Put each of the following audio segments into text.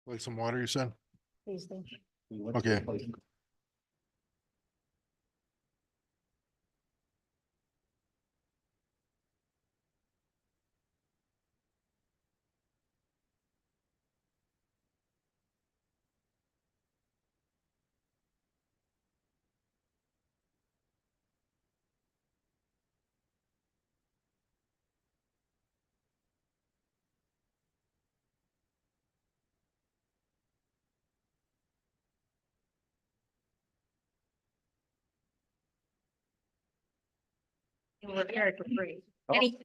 Like some water, you said? Please, thank you. Okay. We'll repair it for free. Oh. Any,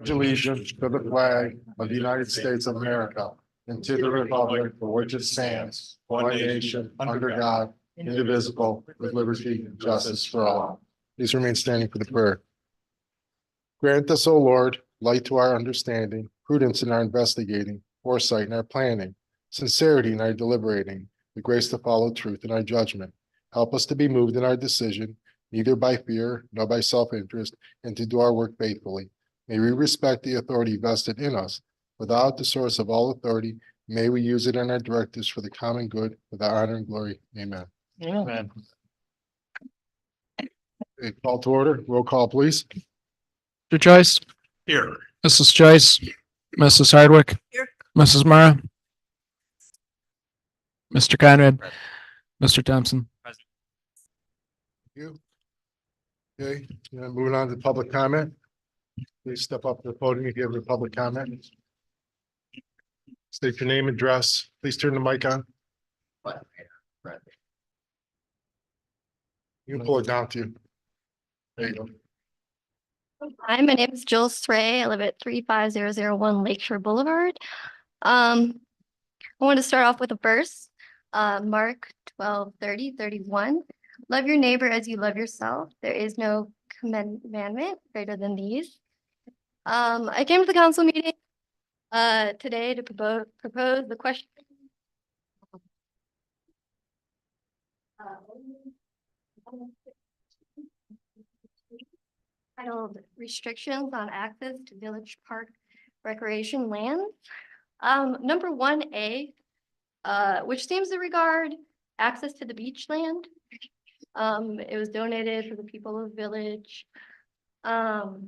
Allegiance to the flag of the United States of America and to the republic for which it stands, one nation, under God, indivisible, with liberty and justice for all. Please remain standing for the prayer. Grant us, O Lord, light to our understanding, prudence in our investigating, foresight in our planning, sincerity in our deliberating, the grace to follow truth in our judgment. Help us to be moved in our decision, neither by fear nor by self-interest, and to do our work faithfully. May we respect the authority vested in us. Without the source of all authority, may we use it in our directives for the common good, for the honor and glory. Amen. Amen. Okay, call to order. Roll call, please. Mr. Joyce, Here. Mrs. Joyce, Mrs. Hardwick. Here. Mrs. Mara. Mr. Conrad, Mr. Thompson. You. Okay, moving on to public comment. Please step up to the podium if you have a public comment. State your name, address. Please turn the mic on. You can pull it down to you. There you go. Hi, my name is Jill Stray. I live at 35001 Lakeshore Boulevard. I want to start off with a verse, Mark 12:30-31. Love your neighbor as you love yourself. There is no commandment greater than these. I came to the council meeting today to propose the question. Titled Restrictions on Access to Village Park Recreation Land. Number 1A, which seems to regard access to the beach land. It was donated for the people of the village. It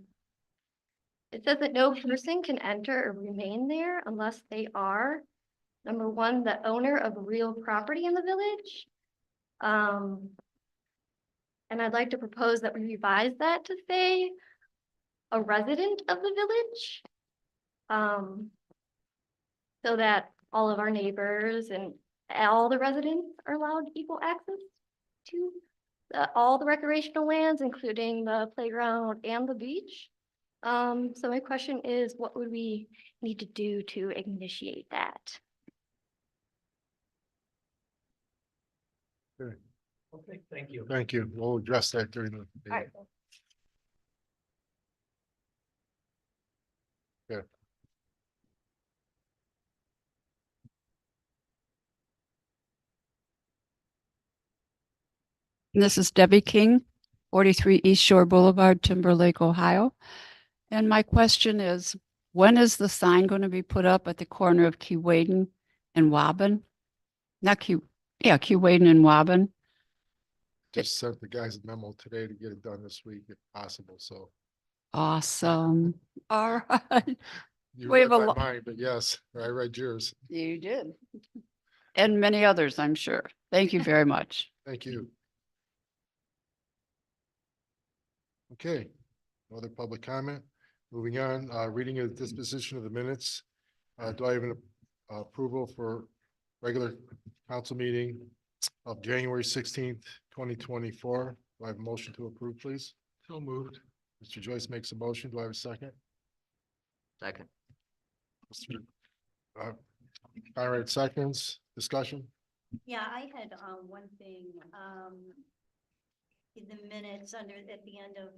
says that no person can enter or remain there unless they are, number one, the owner of real property in the village. And I'd like to propose that we revise that to say a resident of the village. So that all of our neighbors and all the residents are allowed equal access to all the recreational lands, including the playground and the beach. So my question is, what would we need to do to initiate that? Okay, thank you. Thank you. We'll address that during the. All right. This is Debbie King, 43 East Shore Boulevard, Timberlake, Ohio. And my question is, when is the sign going to be put up at the corner of Keewaydin and Wobbin? Keewaydin and Wobbin. Just sent the guys a memo today to get it done this week if possible, so. Awesome. All right. You We read have a my lo- mind, but yes, I read yours. You did. And many others, I'm sure. Thank you very much. Thank you. Okay, no other public comment. Moving on, reading of disposition of the minutes. Do I have an approval for regular council meeting of January 16th, 2024? Do I have a motion to approve, please? So moved. Mr. Joyce makes a motion. Do I have a second? Second. Mr. Conrad seconds. Discussion? Yeah, I had one thing, in the minutes at the end of,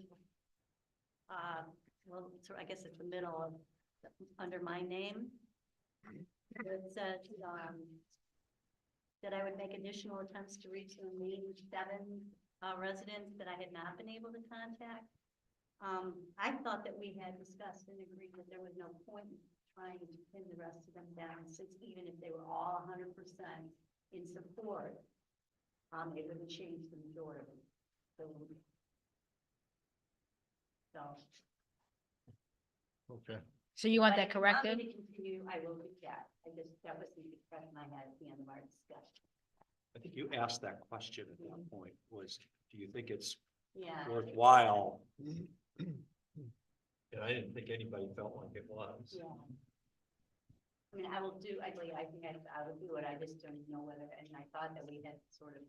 well, I guess it's the middle of, under my name. It said, that I would make additional attempts to reach the remaining 7 residents that I had not been able to contact. I thought that we had discussed and agreed that there was no point in trying to pin the rest of them down, since even if they were all 100% in support, it wouldn't change the majority. So. Okay. So you want but that if you want me corrected? to continue, I will do that. That was the discussion I had at the end of our discussion. I think you asked that question at that point was, do you think it's Yeah. worthwhile? And I didn't think anybody felt like it was. Yeah. I mean, I will do, I think I will do it. I just don't know whether, and I thought that we had sort of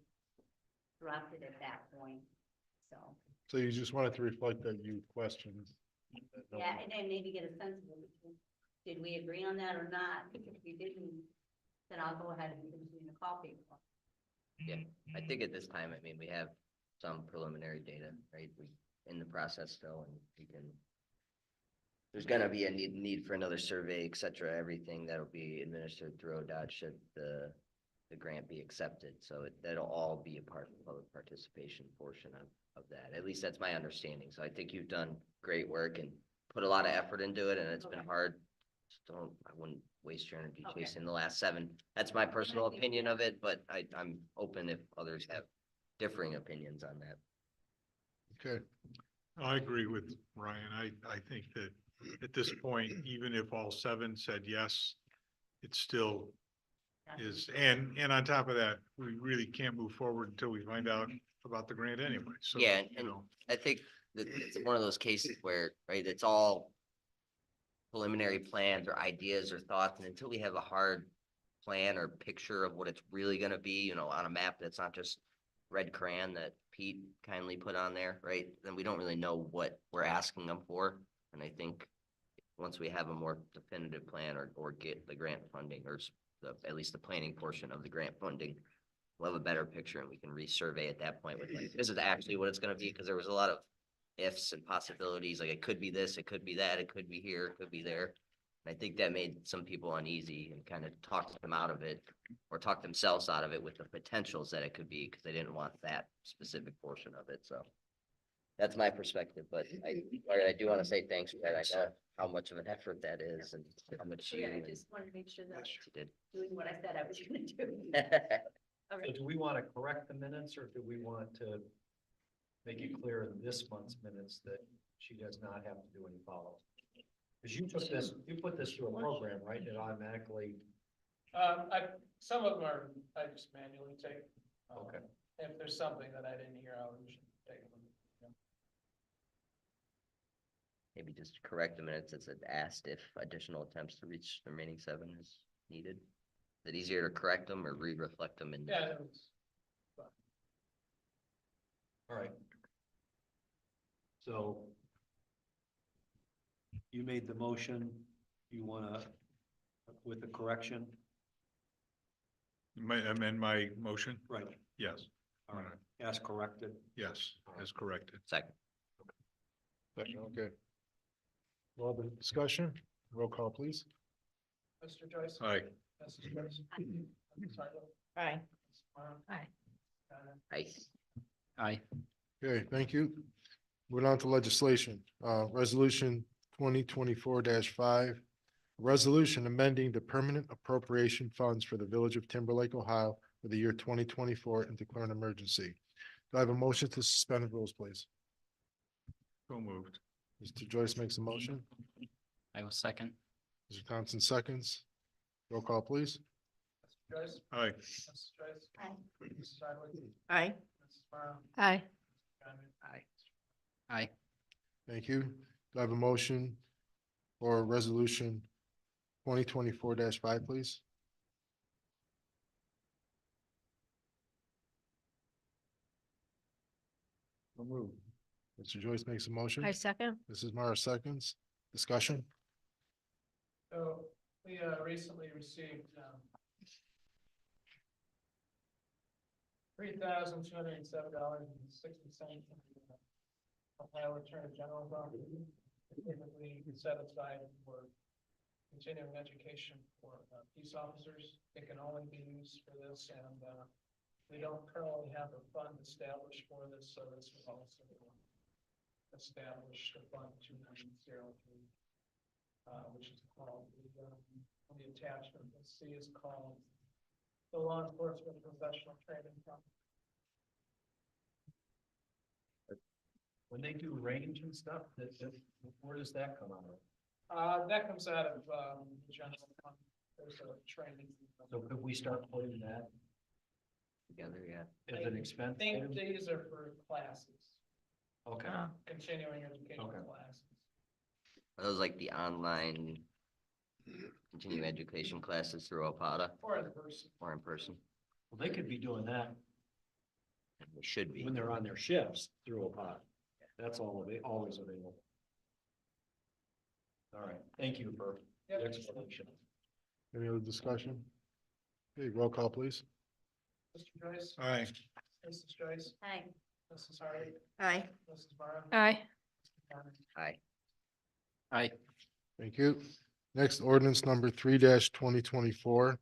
dropped it at that point, so. So you just wanted to reflect that you questioned Yeah, and then maybe get a sense of it. Did we agree on that or not? If we didn't, then I'll go ahead and continue the call people. I think at this time, I mean, we have some preliminary data, right? We in the process still, and we can. There's gonna be a need for another survey, et cetera, everything that'll be administered through ODOT should the grant be accepted. So that'll all be a part of the public participation portion of that. At least that's my understanding. So I think you've done great work and put a lot of effort into it, and it's been hard. I wouldn't waste your energy Okay. chasing the last 7. That's my personal opinion of it, but I'm open if others have differing opinions on that. Okay, I agree with Ryan. I think that at this point, even if all 7 said yes, it still is, and on top of that, we really can't move forward until we find out about the grant anyway, so. Yeah, you and know, I think that it's one of those cases where, right, it's all preliminary plans or ideas or thoughts, and until we have a hard plan or picture of what it's really gonna be, you know, on a map that's not just red crayon that Pete kindly put on there, right? Then we don't really know what we're asking them for. And I think once we have a more definitive plan or get the grant funding or at least the planning portion of the grant funding, we'll have a better picture and we can resurvey at that point with like, this is actually what it's gonna be, because there was a lot of ifs and possibilities, like it could be this, it could be that, it could be here, it could be there. And I think that made some people uneasy and kind of talked them out of it or talked themselves out of it with the potentials that it could be, because they didn't want that specific portion of it, so. That's my perspective, but I do want to say thanks for that. I know how much of an effort that is and how much you I just wanted to make sure that you did. doing what I said I was gonna do. All So right. do we want to correct the minutes or do we want to make it clear in this month's minutes that she does not have to do any follow-up? Because you put this through a program, right? It automatically, Some of them are, I just manually take. okay. If there's something that I didn't hear, I'll usually take them. Maybe just correct the minutes that said asked if additional attempts to reach the remaining 7 is needed. Is it easier to correct them or re-reflect them in? Yeah, it was. All right. So you made the motion, you wanna, with the correction? amend my motion? Right. Yes, All right, as corrected. yes, as corrected. Second. okay. Well, the discussion, roll call, please. Mr. Joyce? Aye. Mrs. Joyce? Mrs. Harlow? Aye. Mrs. Morrow? Aye. Aye. Okay, thank you. Moving on to legislation, resolution 2024-5. Resolution amending the permanent appropriation funds for the village of Timberlake, Ohio for the year 2024 and declare an emergency. Do I have a motion to suspend the rules, please? So moved. Mr. Joyce makes a motion. I will second. Mr. Thompson seconds. Roll call, please. Mr. Joyce? Aye. Mrs. Joyce? Aye. Mrs. Hardwick? Aye. Mrs. Morrow? Aye. Conrad? Aye. Aye. Thank you. Do I have a motion for resolution 2024-5, please? Mr. Joyce makes a motion. I second. Mrs. Mara seconds. Discussion? So we recently received $3,207.60 Ohio Attorney General's office. Typically set aside for continuing education for peace officers. It can only be used for this, and we don't currently have a fund established for this, so this was also established a fund 2903, which is called the attachment. The C is called the Law Enforcement Professional Training Fund. When they do range and stuff, where does that come out of? That comes out of the general fund. There's a training. So could we start putting that Together, yeah. as an I expense? think item? these are for classes, Okay, continuing education Okay. classes. Are those like the online continuing education classes through Opata Or in person. or in person? well, they could be doing that It should be. when they're on their shifts through a pot. That's always available. All right, thank you for the explanation. Any other discussion? Okay, roll call, please. Mr. Joyce? Aye. Mrs. Joyce? Aye. Mrs. Hardy? Aye. Mrs. Mara? Aye. Mr. Conrad? Aye. Aye. Thank you. Next ordinance number 3-2024.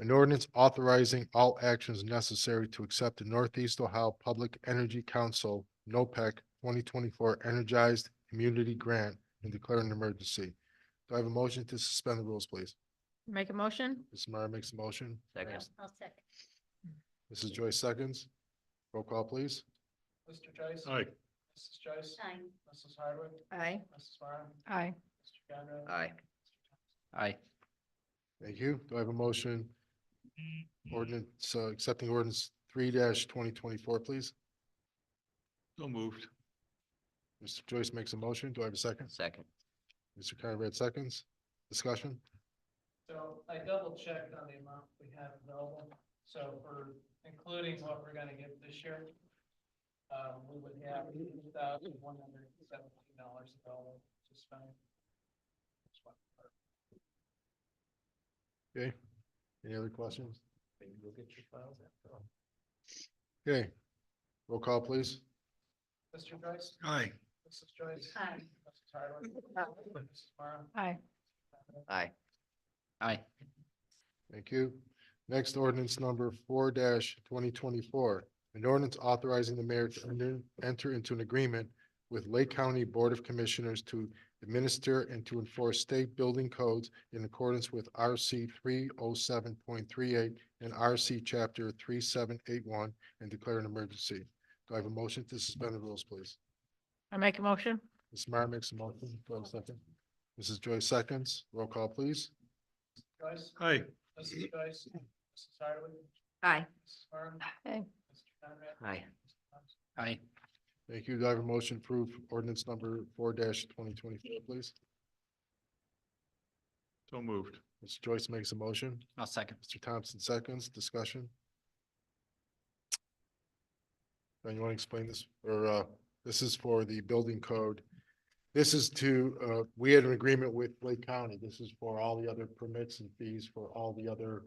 An ordinance authorizing all actions necessary to accept the Northeast Ohio Public Energy Council, NOPEC 2024 Energized Community Grant and declaring an emergency. Do I have a motion to suspend the rules, please? Make a motion? Mrs. Mara makes a motion. Second. I'll second. Mrs. Joyce seconds. Roll call, please. Mr. Joyce? Aye. Mrs. Joyce? Aye. Mrs. Hardwick? Aye. Mrs. Mara? Aye. Mr. Conrad? Aye. Aye. Thank you. Do I have a motion? Ordinance, accepting ordinance 3-2024, please. So moved. Mr. Joyce makes a motion. Do I have a second? Second. Mr. Conrad seconds. Discussion? So I double checked on the amount we have available. So for including what we're gonna get this year, we would have $1,117 available to spend. Okay. Any other questions? Maybe we'll get your files after all. Okay. Roll call, please. Mr. Joyce? Aye. Mrs. Joyce? Aye. Mrs. Hardwick? Mrs. Mara? Aye. Aye. Aye. Thank you. Next ordinance number 4-2024. An ordinance authorizing the mayor to enter into an agreement with Lake County Board of Commissioners to administer and to enforce state building codes in accordance with RC 307.38 and RC chapter 3781 and declare an emergency. Do I have a motion to suspend the rules, please? I make a motion? Ms. Meyer makes a motion. Do I have a second? Mrs. Joyce seconds. Roll call, please. Joyce? Aye. Mrs. Joyce? Mrs. Hardwick? Aye. Mrs. Mara? Aye. Mr. Conrad? Aye. Aye. Thank you. Do I have a motion to approve ordinance number 4-2024, please? So moved. Mr. Joyce makes a motion. I'll second. Mr. Thompson seconds. Discussion. And you want to explain this? Or, this is for the building code. This is to, we had an agreement with Lake County. This is for all the other permits and fees for all the other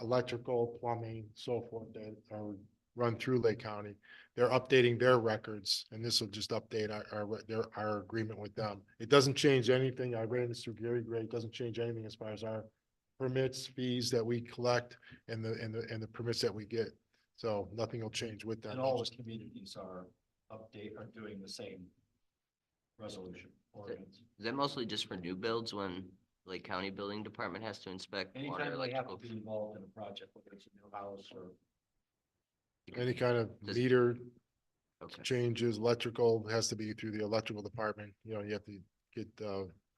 electrical, plumbing, so forth that are run through Lake County. They're updating their records, and this will just update our agreement with them. It doesn't change anything. I ran this through Gary Gray. It doesn't change anything as far as our permits, fees that we collect and the permits that we get. So nothing will change with them. And all the communities are doing the same resolution ordinance. Is that mostly just for new builds when Lake County Building Department has to inspect water, Anytime they have electrical? to be involved in a project, whether it's a new house or Any kind of Does- meter Okay. changes, electrical has to be through the electrical department. You know, you have to get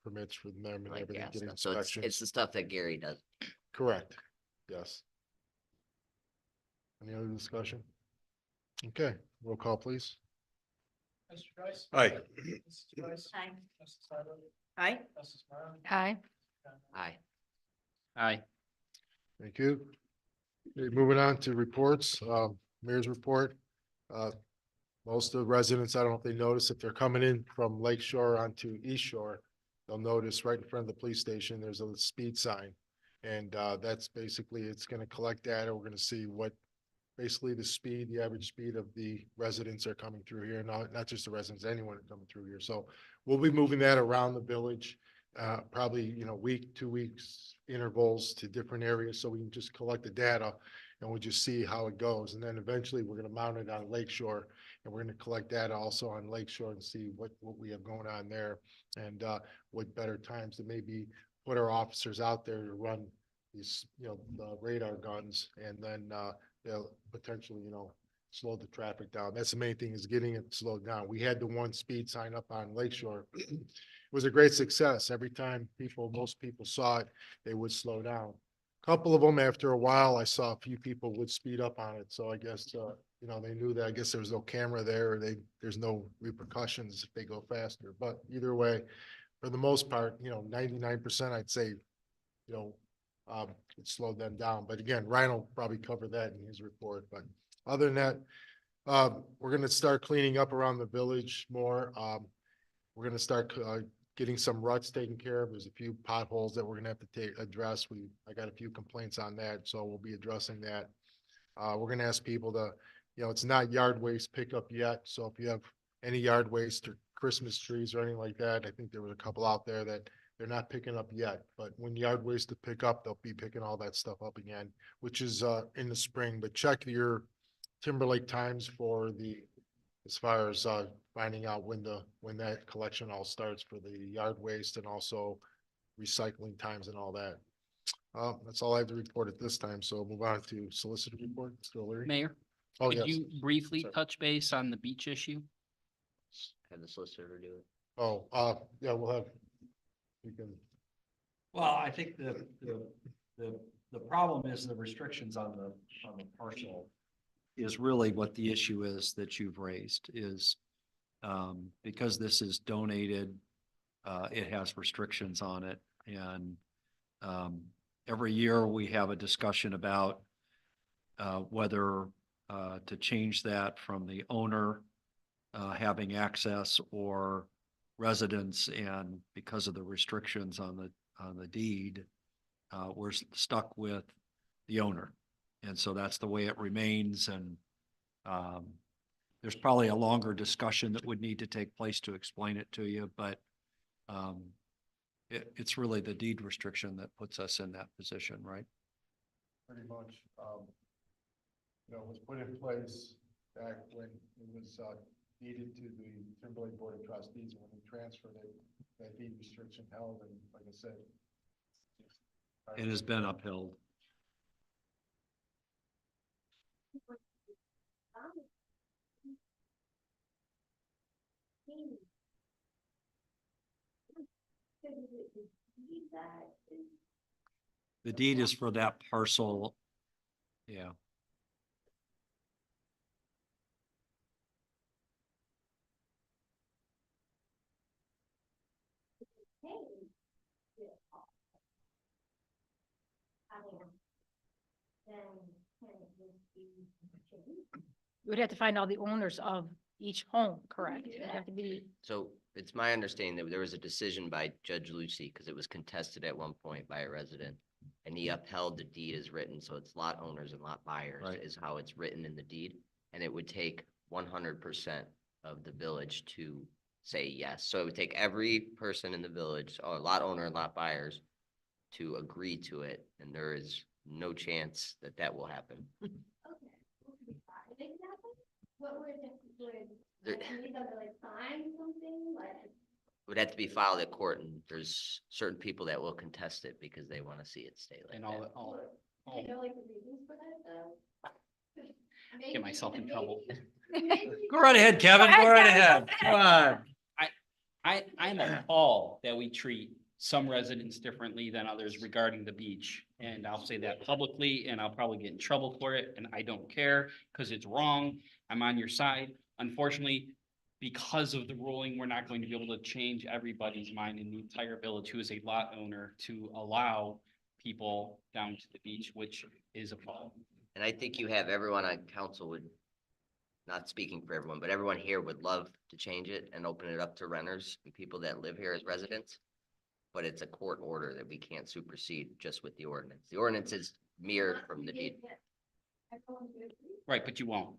permits for them and Like everything, gas get stuff. So it's inspections. the stuff that Gary does. Correct. Yes. Any other discussion? Okay, roll call, please. Mr. Joyce? Aye. Mrs. Joyce? Aye. Mrs. Hardwick? Aye. Mrs. Mara? Aye. Aye. Aye. Thank you. Okay, moving on to reports, mayor's report. Most of the residents, I don't know if they notice, if they're coming in from Lake Shore onto East Shore, they'll notice right in front of the police station, there's a speed sign. And that's basically, it's gonna collect data. We're gonna see what, basically the speed, the average speed of the residents are coming through here, not just the residents, anyone coming through here. So we'll be moving that around the village, probably, week, 2 weeks intervals to different areas, so we can just collect the data and we'll just see how it goes. And then eventually we're gonna mount it on Lake Shore, and we're gonna collect data also on Lake Shore and see what we have going on there. And what better times to maybe put our officers out there to run these, the radar guns, and then they'll potentially, slow the traffic down. That's the main thing, is getting it slowed down. We had the one speed sign up on Lake Shore. It was a great success. Every time most people saw it, they would slow down. Couple of them, after a while, I saw a few people would speed up on it. So I guess, they knew that. I guess there was no camera there, or there's no repercussions if they go faster. But either way, for the most part, 99%, I'd say, it slowed them down. But again, Ryan will probably cover that in his report. But other than that, we're gonna start cleaning up around the village more. We're gonna start getting some ruts taken care of. There's a few potholes that we're gonna have to address. I got a few complaints on that, so we'll be addressing that. We're gonna ask people to, it's not yard waste pickup yet, so if you have any yard waste or Christmas trees or anything like that, I think there was a couple out there that they're not picking up yet, but when yard waste to pick up, they'll be picking all that stuff up again, which is in the spring. But check your Timberlake times for as far as finding out when that collection all starts for the yard waste and also recycling times and all that. That's all I have to report at this time. So move on to solicitor report. Still Larry? Mayor, Oh, could yes. you briefly Sorry. touch base on the beach issue? Have the solicitor do it. Oh, yeah, we can, Well, I think the problem is the restrictions on the parcel is really what the issue is that you've raised is, because this is donated, it has restrictions on it. And, every year we have a discussion about, whether, to change that from the owner, having access or residents, and because of the restrictions on the deed, we're stuck with the owner. And so that's the way it remains. And there's probably a longer discussion that would need to take place to explain it to you, but it's really the deed restriction that puts us in that position, right? pretty much, was put in place back when it was deeded to the Timberlake Board of Trustees. When we transferred it, that deed restriction held, and like I said, It has been upheld. The deed is for that parcel. Yeah. You would have to find all the owners of each home, correct? It'd have to be, So it's my understanding that there was a decision by Judge Lucy, because it was contested at one point by a resident. And he upheld the deed as written, so it's lot owners and lot buyers Right. is how it's written in the deed. And it would take 100% of the village to say yes. So it would take every person in the village, or lot owner and lot buyers, to agree to it. And there is no chance that that will happen. What would, There- need them to like sign something, like? It would have to be filed at court, and there's certain people that will contest it because they want to see it stay like And that. Do you know like the reasons for that though? Get myself in trouble. Go right ahead, Kevin. Go right ahead. Come on. I'm appalled that we treat some residents differently than others regarding the beach. And I'll say that publicly, and I'll probably get in trouble for it, and I don't care, because it's wrong. I'm on your side. Unfortunately, because of the ruling, we're not going to be able to change everybody's mind in the entire village who is a lot owner to allow people down to the beach, which is a problem. And I think you have everyone on council would, not speaking for everyone, but everyone here would love to change it and open it up to renters and people that live here as residents. But it's a court order that we can't supersede just with the ordinance. The ordinance is mirrored from the deed. Right, but you won't.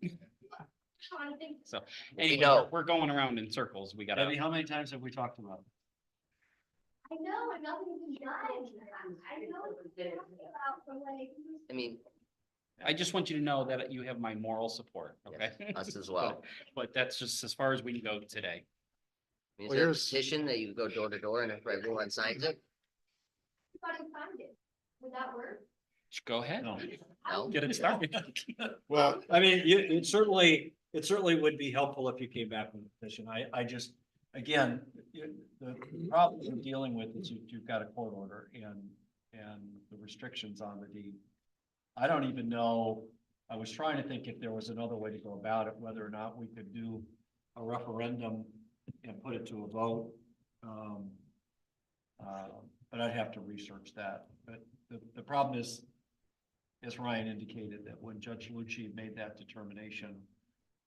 So We anyway, know. we're going around in circles. We gotta. Debbie, how many times have we talked about it? I know, and nothing's been done. I know it's been talked about for like. I mean, I just want you to know that you have my moral support, okay? us as well. But that's just as far as we can go today. Is Well, there a here's- petition that you go door to door and if everyone signs it? Everybody signed it. Would that work? Just go ahead. No. No? Get it started. well, I mean, it certainly would be helpful if you came back with a petition. I just, again, the problem we're dealing with is you've got a court order and the restrictions on the deed. I don't even know, I was trying to think if there was another way to go about it, whether or not we could do a referendum and put it to a vote. But I'd have to research that. But the problem is, as Ryan indicated, that when Judge Lucci made that determination,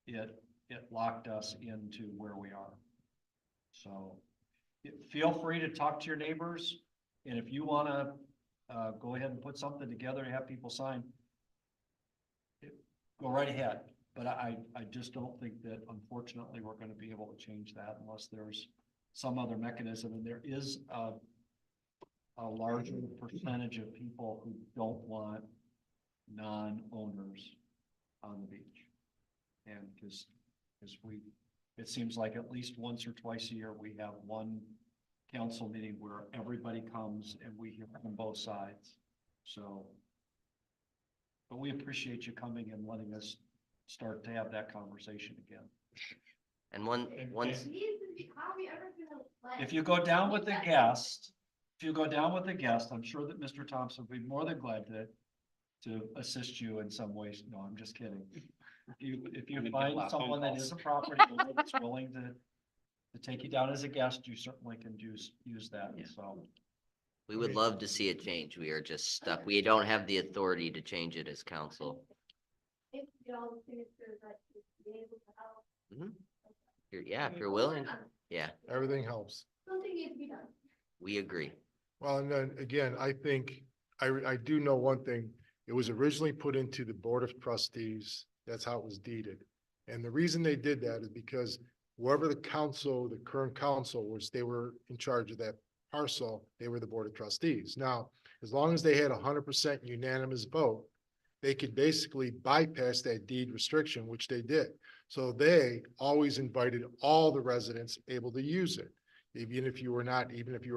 it locked us into where we are. So feel free to talk to your neighbors, and if you wanna, go ahead and put something together to have people sign, go right ahead. But I just don't think that unfortunately we're gonna be able to change that unless there's some other mechanism, and there is a larger percentage of people who don't want non-owners on the beach. And because it seems like at least once or twice a year, we have one council meeting where everybody comes and we hear from both sides. So, but we appreciate you coming and letting us start to have that conversation again. And once, If you go down with the guest, I'm sure that Mr. Thompson would be more than glad to assist you in some ways. No, I'm just kidding. If you Gonna get a find lot of phone someone that calls. is a property owner that's willing to take you down as a guest, you certainly can use that, Yeah. so. we would love to see it change. We are just stuck. We don't have the authority to change it as council. Mhm. If you're willing, yeah, Everything helps. we agree. Well, and then again, I think, I do know one thing. It was originally put into the Board of Trustees. That's how it was deeded. And the reason they did that is because whoever the current council was, they were in charge of that parcel. They were the Board of Trustees. Now, as long as they had 100% unanimous vote, they could basically bypass that deed restriction, which they did. So they always invited all the residents able to use it. Even if you were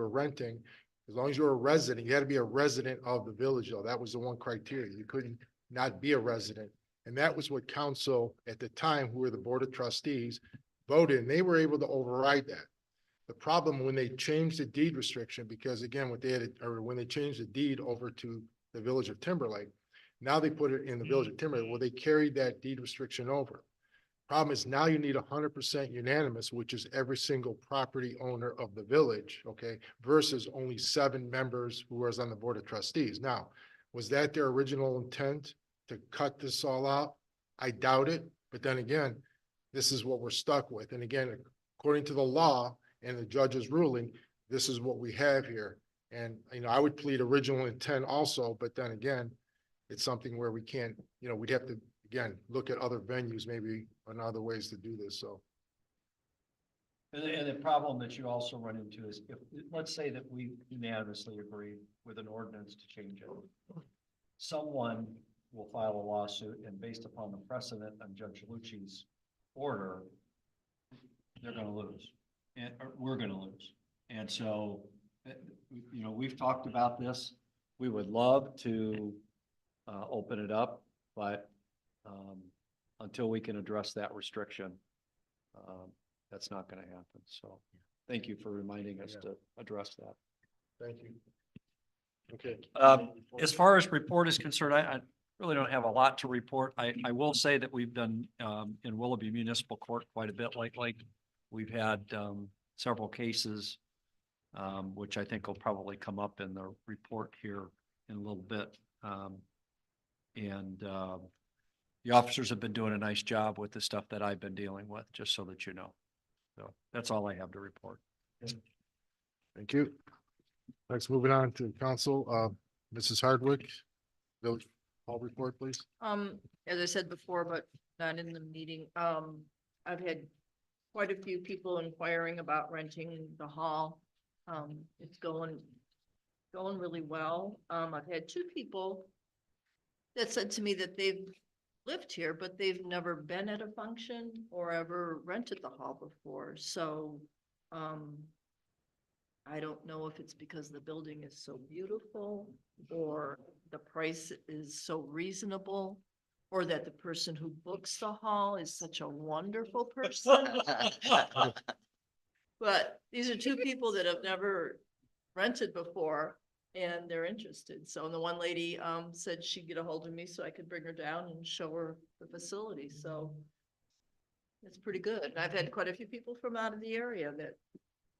renting, as long as you were a resident, you had to be a resident of the village, though. That was the one criteria. You couldn't not be a resident. And that was what council at the time, who were the Board of Trustees, voted, and they were able to override that. The problem when they changed the deed restriction, because again, when they changed the deed over to the village of Timberlake, now they put it in the village of Timberlake, well, they carried that deed restriction over. Problem is now you need 100% unanimous, which is every single property owner of the village, okay, versus only 7 members who was on the Board of Trustees. Now, was that their original intent to cut this all out? I doubt it, but then again, this is what we're stuck with. And again, according to the law and the judge's ruling, this is what we have here. And, I would plead original intent also, but then again, it's something where we can't, we'd have to, again, look at other venues, maybe on other ways to do this, so. And the problem that you also run into is if, let's say that we unanimously agree with an ordinance to change it. Someone will file a lawsuit and based upon the precedent on Judge Lucci's order, they're gonna lose. Or we're gonna lose. And so, we've talked about this. We would love to open it up, but until we can address that restriction, that's not gonna happen. So thank you for reminding us to address that. Thank you. Okay. As far as report is concerned, I really don't have a lot to report. I will say that we've done in Willoughby Municipal Court quite a bit lately. We've had several cases, which I think will probably come up in the report here in a little bit. The officers have been doing a nice job with the stuff that I've been dealing with, just so that you know. So that's all I have to report. Thank you. Next, moving on to council, Mrs. Hardwick, village hall report, please. As I said before, but not in the meeting, I've had quite a few people inquiring about renting the hall. It's going really well. I've had 2 people that said to me that they've lived here, but they've never been at a function or ever rented the hall before. So, I don't know if it's because the building is so beautiful or the price is so reasonable or that the person who books the hall is such a wonderful person. But these are 2 people that have never rented before and they're interested. So the one lady said she'd get a hold of me so I could bring her down and show her the facility. So it's pretty good. And I've had quite a few people from out of the area that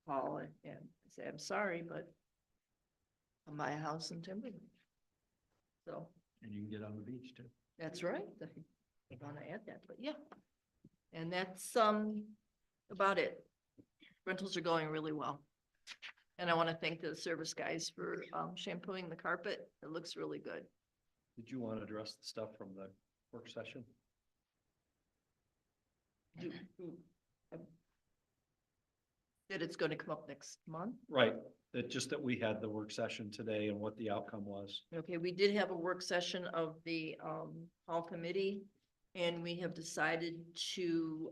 call and say, I'm sorry, but I'll buy a house in Timberlake. So And you can get on the beach too. that's right. I want to add that, but yeah. And that's about it. Rentals are going really well. And I want to thank the service guys for shampooing the carpet. It looks really good. Did you want to address the stuff from the work session? That it's going to come up next month. Right, that just that we had the work session today and what the outcome was. Okay, we did have a work session of the hall committee, and we have decided to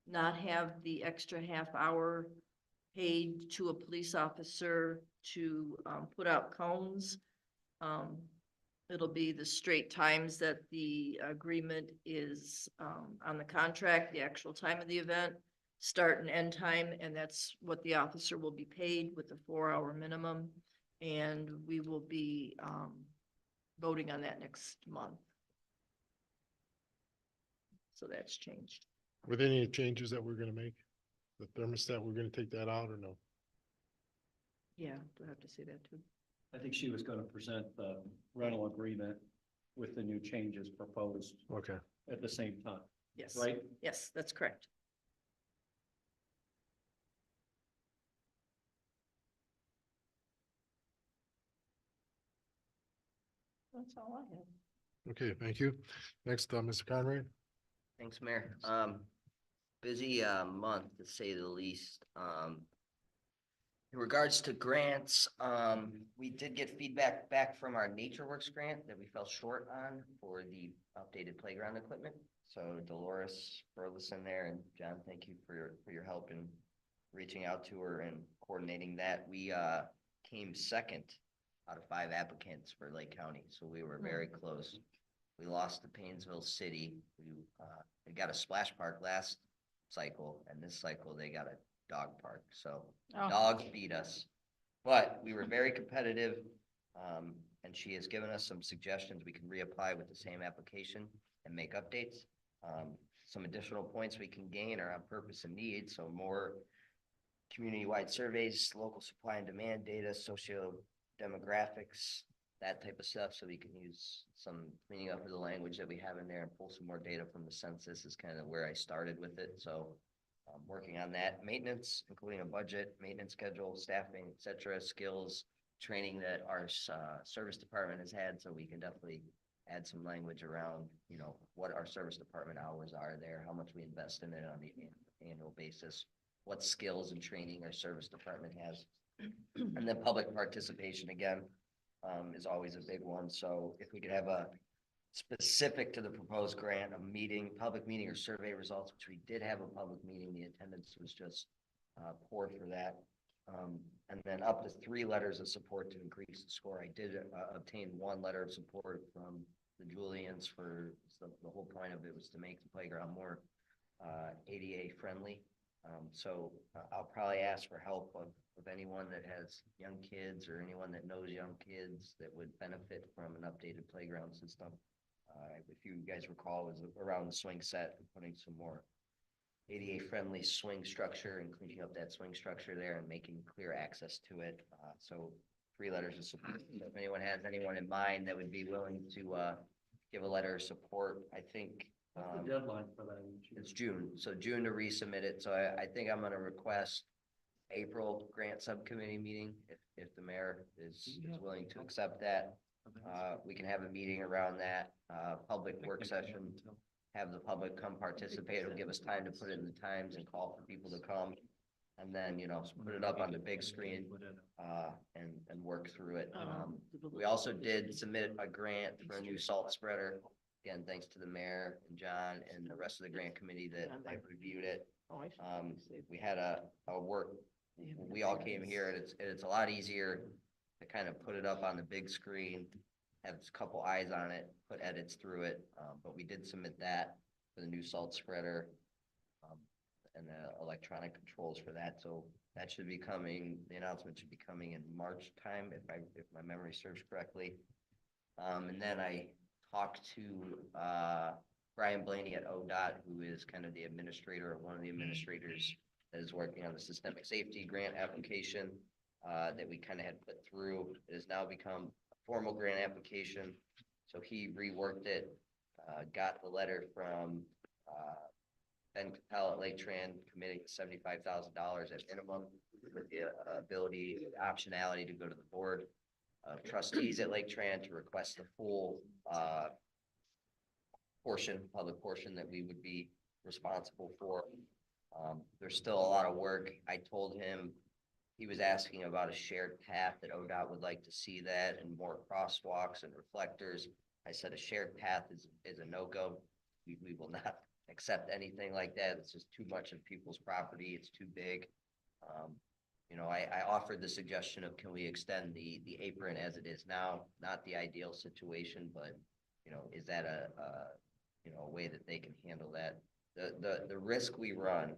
not have the extra half hour paid to a police officer to put out cones. It'll be the straight times that the agreement is on the contract, the actual time of the event, start and end time, and that's what the officer will be paid with a 4-hour minimum. And we will be voting on that next month. So that's changed. Were there any changes that we're gonna make? The thermostat, we're gonna take that out or no? Yeah, we'll have to say that too. I think she was going to present the rental agreement with the new changes proposed Okay. at the same time, Yes. right? Yes, that's correct. That's all I have. Okay, thank you. Next, Mr. Conrad. Thanks, Mayor. Busy month to say the least. In regards to grants, we did get feedback back from our NatureWorks grant that we fell short on for the updated playground equipment. So Dolores Burleson there, and John, thank you for your help in reaching out to her and coordinating that. We came second out of 5 applicants for Lake County, so we were very close. We lost to Painesville City. We got a splash park last cycle, and this cycle they got a dog park. So Oh. dogs beat us, but we were very competitive. And she has given us some suggestions. We can reapply with the same application and make updates. Some additional points we can gain are on purpose and need. So more community-wide surveys, local supply and demand data, socio-demographics, that type of stuff. So we can use some cleaning up of the language that we have in there and pull some more data from the census is kind of where I started with it. So working on that. Maintenance, including a budget, maintenance schedule, staffing, et cetera, skills, training that our service department has had. So we can definitely add some language around, you know, what our service department hours are there, how much we invest in it on the annual basis, what skills and training our service department has. And then public participation again is always a big one. So if we could have a specific to the proposed grant, a meeting, public meeting or survey results, which we did have a public meeting, the attendance was just poor for that. And then up to 3 letters of support to increase the score. I did obtain 1 letter of support from the Julians for the whole point of it was to make the playground more ADA friendly. So I'll probably ask for help of anyone that has young kids or anyone that knows young kids that would benefit from an updated playground system. If you guys recall, it was around the swing set, putting some more ADA friendly swing structure and cleaning up that swing structure there and making clear access to it. So 3 letters of support. So if anyone has anyone in mind that would be willing to give a letter of support, I think What's the deadline for that? it's June. So June to resubmit it. So I think I'm gonna request April grant subcommittee meeting if the mayor is willing to accept that. We can have a meeting around that, public work session, have the public come participate. It'll give us time to put it in the times and call for people to come. And then, you know, put it up on the big screen, and work through it. We also did submit a grant for a new salt spreader. Again, thanks to the mayor and John and the rest of the grant committee that reviewed it. We had a work, we all came here and it's a lot easier to kind of put it up on the big screen, have a couple eyes on it, put edits through it. But we did submit that for the new salt spreader, and the electronic controls for that. So that should be coming, the announcement should be coming in March time, if my memory serves correctly. And then I talked to Brian Blaney at ODOT, who is kind of the administrator, or one of the administrators that is working on the systemic safety grant application that we kind of had put through. It has now become a formal grant application. So he reworked it, got the letter from Ben Capel at Lake Tran committing $75,000 at minimum with the ability, optionality to go to the board of trustees at Lake Tran to request the full public portion that we would be responsible for. There's still a lot of work. I told him, he was asking about a shared path that ODOT would like to see that and more crosswalks and reflectors. I said a shared path is a no-go. We will not accept anything like that. It's just too much of people's property. It's too big. You know, I offered the suggestion of, can we extend the apron as it is now? Not the ideal situation, but, you know, is that a way that they can handle that? The risk we run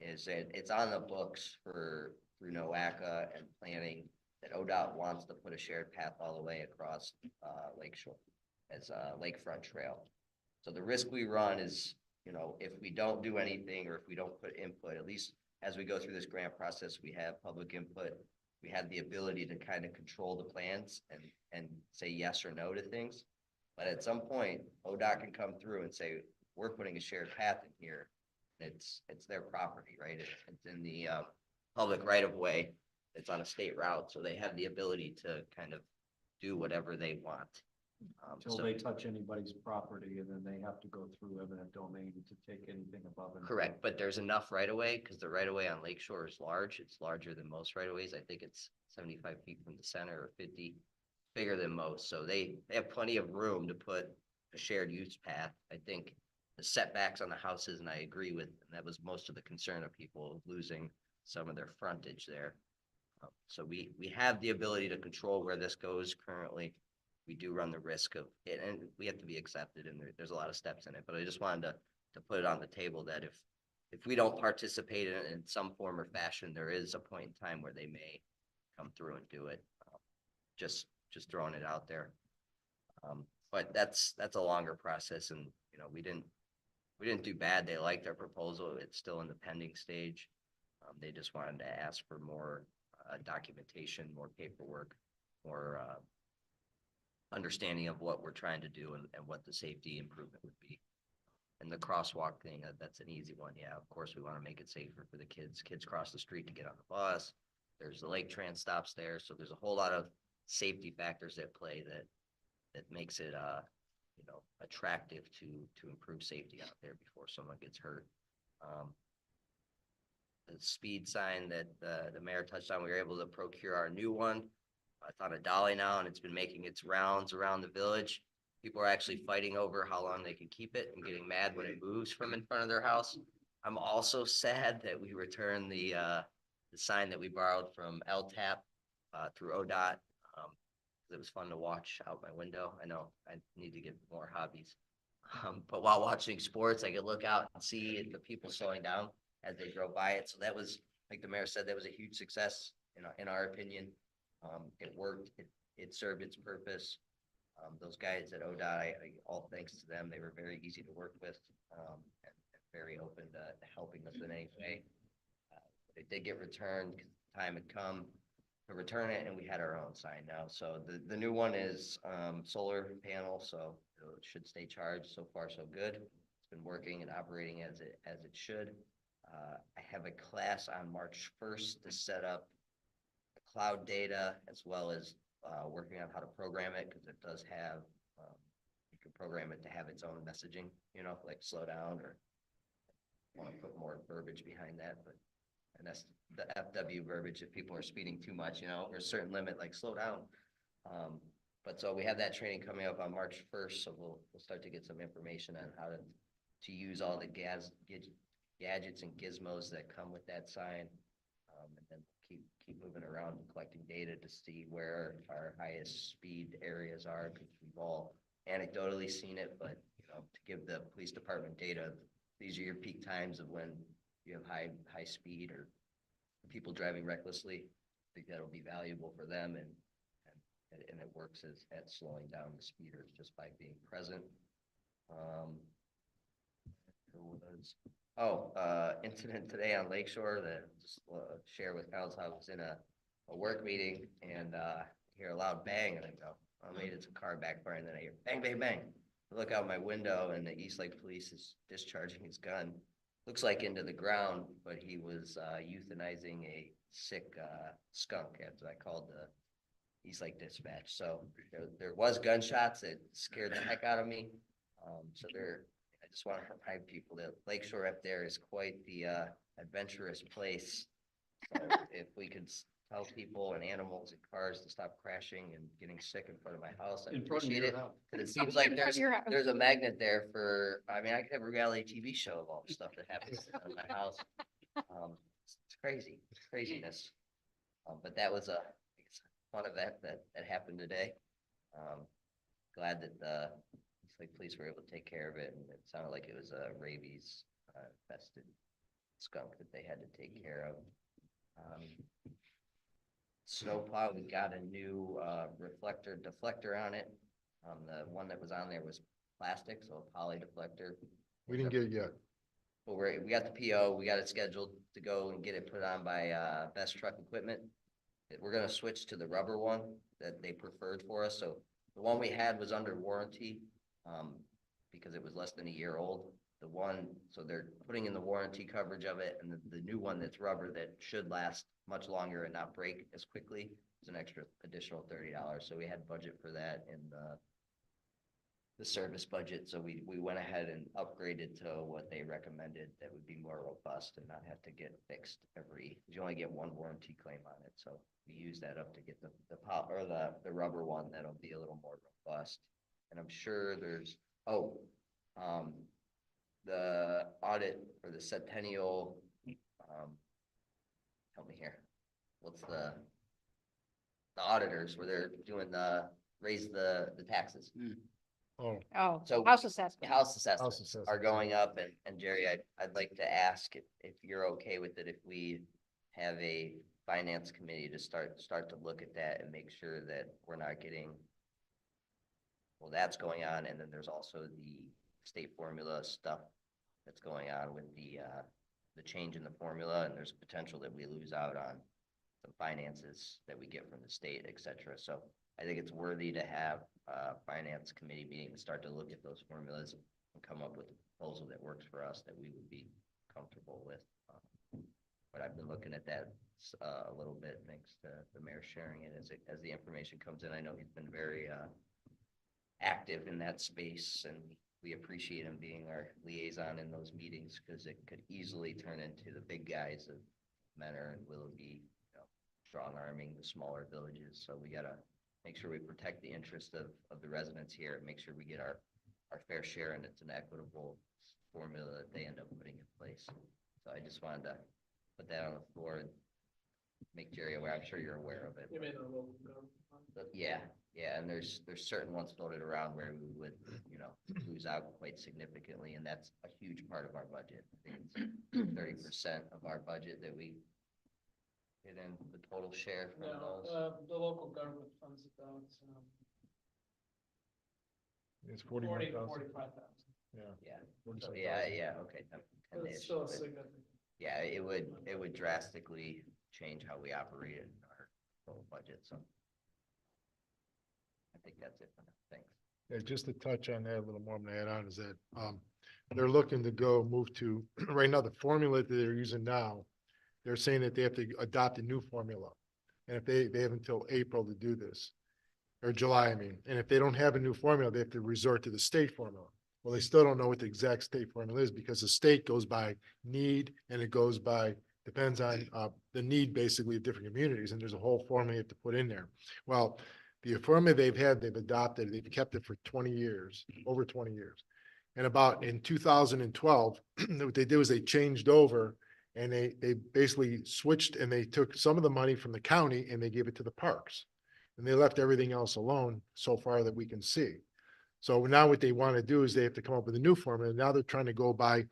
is that it's on the books through NOACA and planning that ODOT wants to put a shared path all the way across Lakeshore as a lakefront trail. So the risk we run is, you know, if we don't do anything or if we don't put input, at least as we go through this grant process, we have public input. We have the ability to kind of control the plans and say yes or no to things. But at some point, ODOT can come through and say, we're putting a shared path in here. It's their property, right? It's in the public right of way. It's on a state route, so they have the ability to kind of do whatever they want. Until they touch anybody's property, and then they have to go through eminent domain to take anything above it. Correct, but there's enough right of way, because the right of way on Lakeshore is large. It's larger than most right of ways. I think it's 75 feet from the center or 50, bigger than most. So they have plenty of room to put a shared use path. I think the setbacks on the houses, and I agree with, and that was most of the concern of people losing some of their frontage there. So we have the ability to control where this goes currently. We do run the risk of it, and we have to be accepted, and there's a lot of steps in it, but I just wanted to put it on the table that if we don't participate in some form or fashion, there is a point in time where they may come through and do it. Just throwing it out there. But that's a longer process, and, you know, we didn't do bad. They liked our proposal. It's still in the pending stage. They just wanted to ask for more documentation, more paperwork, more understanding of what we're trying to do and what the safety improvement would be. And the crosswalk thing, that's an easy one. Yeah, of course, we want to make it safer for the kids. Kids cross the street to get on the bus. There's the Lake Tran stops there. So there's a whole lot of safety factors at play that makes it, you know, attractive to improve safety out there before someone gets hurt. The speed sign that the mayor touched on, we were able to procure our new one. It's on a dolly now, and it's been making its rounds around the village. People are actually fighting over how long they can keep it and getting mad when it moves from in front of their house. I'm also sad that we returned the sign that we borrowed from LTAP through ODOT. It was fun to watch out my window. I know I need to get more hobbies. But while watching sports, I could look out and see the people slowing down as they drove by it. So that was, like the mayor said, that was a huge success in our opinion. It worked. It served its purpose. Those guys at ODOT, all thanks to them, they were very easy to work with and very open to helping us in any way. It did get returned because the time had come to return it, and we had our own sign now. So the new one is solar panel, so it should stay charged. So far, so good. It's been working and operating as it should. I have a class on March 1st to set up cloud data as well as working on how to program it, because it does have, you can program it to have its own messaging, you know, like slow down, or want to put more verbiage behind that. But and that's the FW verbiage if people are speeding too much, you know, or a certain limit, like slow down. But so we have that training coming up on March 1st, so we'll start to get some information on how to use all the gadgets and gizmos that come with that sign, and then keep moving around and collecting data to see where our highest speed areas are, because we've all anecdotally seen it, but, you know, to give the police department data, these are your peak times of when you have high speed or people driving recklessly. I think that'll be valuable for them, and it works at slowing down the speeders just by being present. Incident today on Lakeshore that just share with council. I was in a work meeting and hear a loud bang, and I go, oh, maybe it's a car backfiring. And then I hear bang, bang, bang. I look out my window, and the East Lake Police is discharging his gun looks like into the ground, but he was euthanizing a sick skunk, as I called the Eastlake Dispatch. So there was gunshots that scared the heck out of me. So I just want to remind people that Lakeshore up there is quite the adventurous place. So if we could tell people and animals and cars to stop crashing and getting sick in front of my house, I appreciate it. Because it seems like there's a magnet there for, I mean, I could have a reality TV show of all the stuff that happens in my house. It's crazy, craziness. But that was a fun event that happened today. Glad that the police were able to take care of it, and it sounded like it was a rabies infested skunk that they had to take care of. Snowplow, we got a new deflector on it. The one that was on there was plastic, so a poly deflector. We didn't get it yet. But we got the PO, we got it scheduled to go and get it put on by Best Truck Equipment. We're gonna switch to the rubber one that they preferred for us. So the one we had was under warranty, because it was less than a year old. So they're putting in the warranty coverage of it, and the new one that's rubber that should last much longer and not break as quickly is an extra additional $30. So we had budget for that in the service budget. So we went ahead and upgraded to what they recommended that would be more robust and not have to get fixed you only get one warranty claim on it. So we use that up to get the rubber one that'll be a little more robust. And I'm sure there's, the audit for the Centennial, help me here. What's the auditors where they're doing raise the taxes. Oh, Oh, So- house assessment. House assessments House assessments. are going up, and Jerry, I'd like to ask if you're okay with it, if we have a finance committee to start to look at that and make sure that we're not getting, well, that's going on, and then there's also the state formula stuff that's going on with the change in the formula, and there's potential that we lose out on the finances that we get from the state, et cetera. So I think it's worthy to have a finance committee meeting and start to look at those formulas and come up with a proposal that works for us that we would be comfortable with. But I've been looking at that a little bit, thanks to the mayor sharing it as the information comes in. I know he's been very active in that space, and we appreciate him being our liaison in those meetings, because it could easily turn into the big guys of Menor and Willoughby, strong arming the smaller villages. So we gotta make sure we protect the interest of the residents here and make sure we get our fair share, and it's an equitable formula that they end up putting in place. So I just wanted to put that on the floor and make Jerry aware. I'm sure you're aware of it. You mean the local government? But yeah, and there's certain ones floated around where we would, lose out quite significantly, and that's a huge part of our budget. I think it's 30% of our budget that we get in the total share from No, those. the local government funds about, it's 40 41,000. to 45,000. Yeah. Yeah, so 47,000. yeah, okay. But it's still significant. Yeah, it would drastically change how we operate in our total budget, so. I think that's it for now. Thanks. Yeah, just to touch on that a little more, I'm gonna add on is that, they're looking to move to, right now, the formula that they're using now, they're saying that they have to adopt a new formula. And if they have until April to do this, or July, I mean, and if they don't have a new formula, they have to resort to the state formula. Well, they still don't know what the exact state formula is, because the state goes by need, and it goes by, depends on, the need basically of different communities, and there's a whole formula you have to put in there. Well, the formula they've adopted, they've kept it for 20 years, over 20 years. And about in 2012, what they did was they changed over, and they basically switched, and they took some of the money from the county and they gave it to the parks. And they left everything else alone so far that we can see. So now what they want to do is they have to come up with a new formula. Now they're trying to go by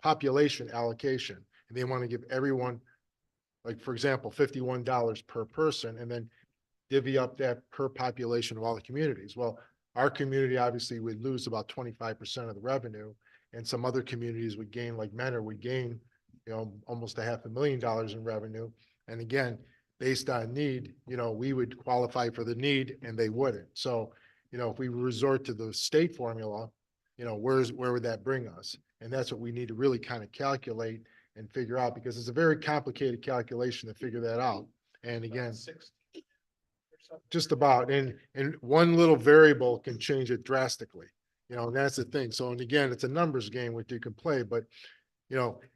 population allocation. And they want to give everyone, like, for example, $51 per person, and then divvy up that per population of all the communities. Well, our community obviously would lose about 25% of the revenue, and some other communities would gain, like Menor would gain, almost $500,000 in revenue. And again, based on need, we would qualify for the need and they wouldn't. So, if we resort to the state formula, where would that bring us? And that's what we need to really kind of calculate and figure out, because it's a very complicated calculation to figure that out. And again, 60 or something. just about, and one little variable can change it drastically, and that's the thing. So, and again, it's a numbers game which you can play, but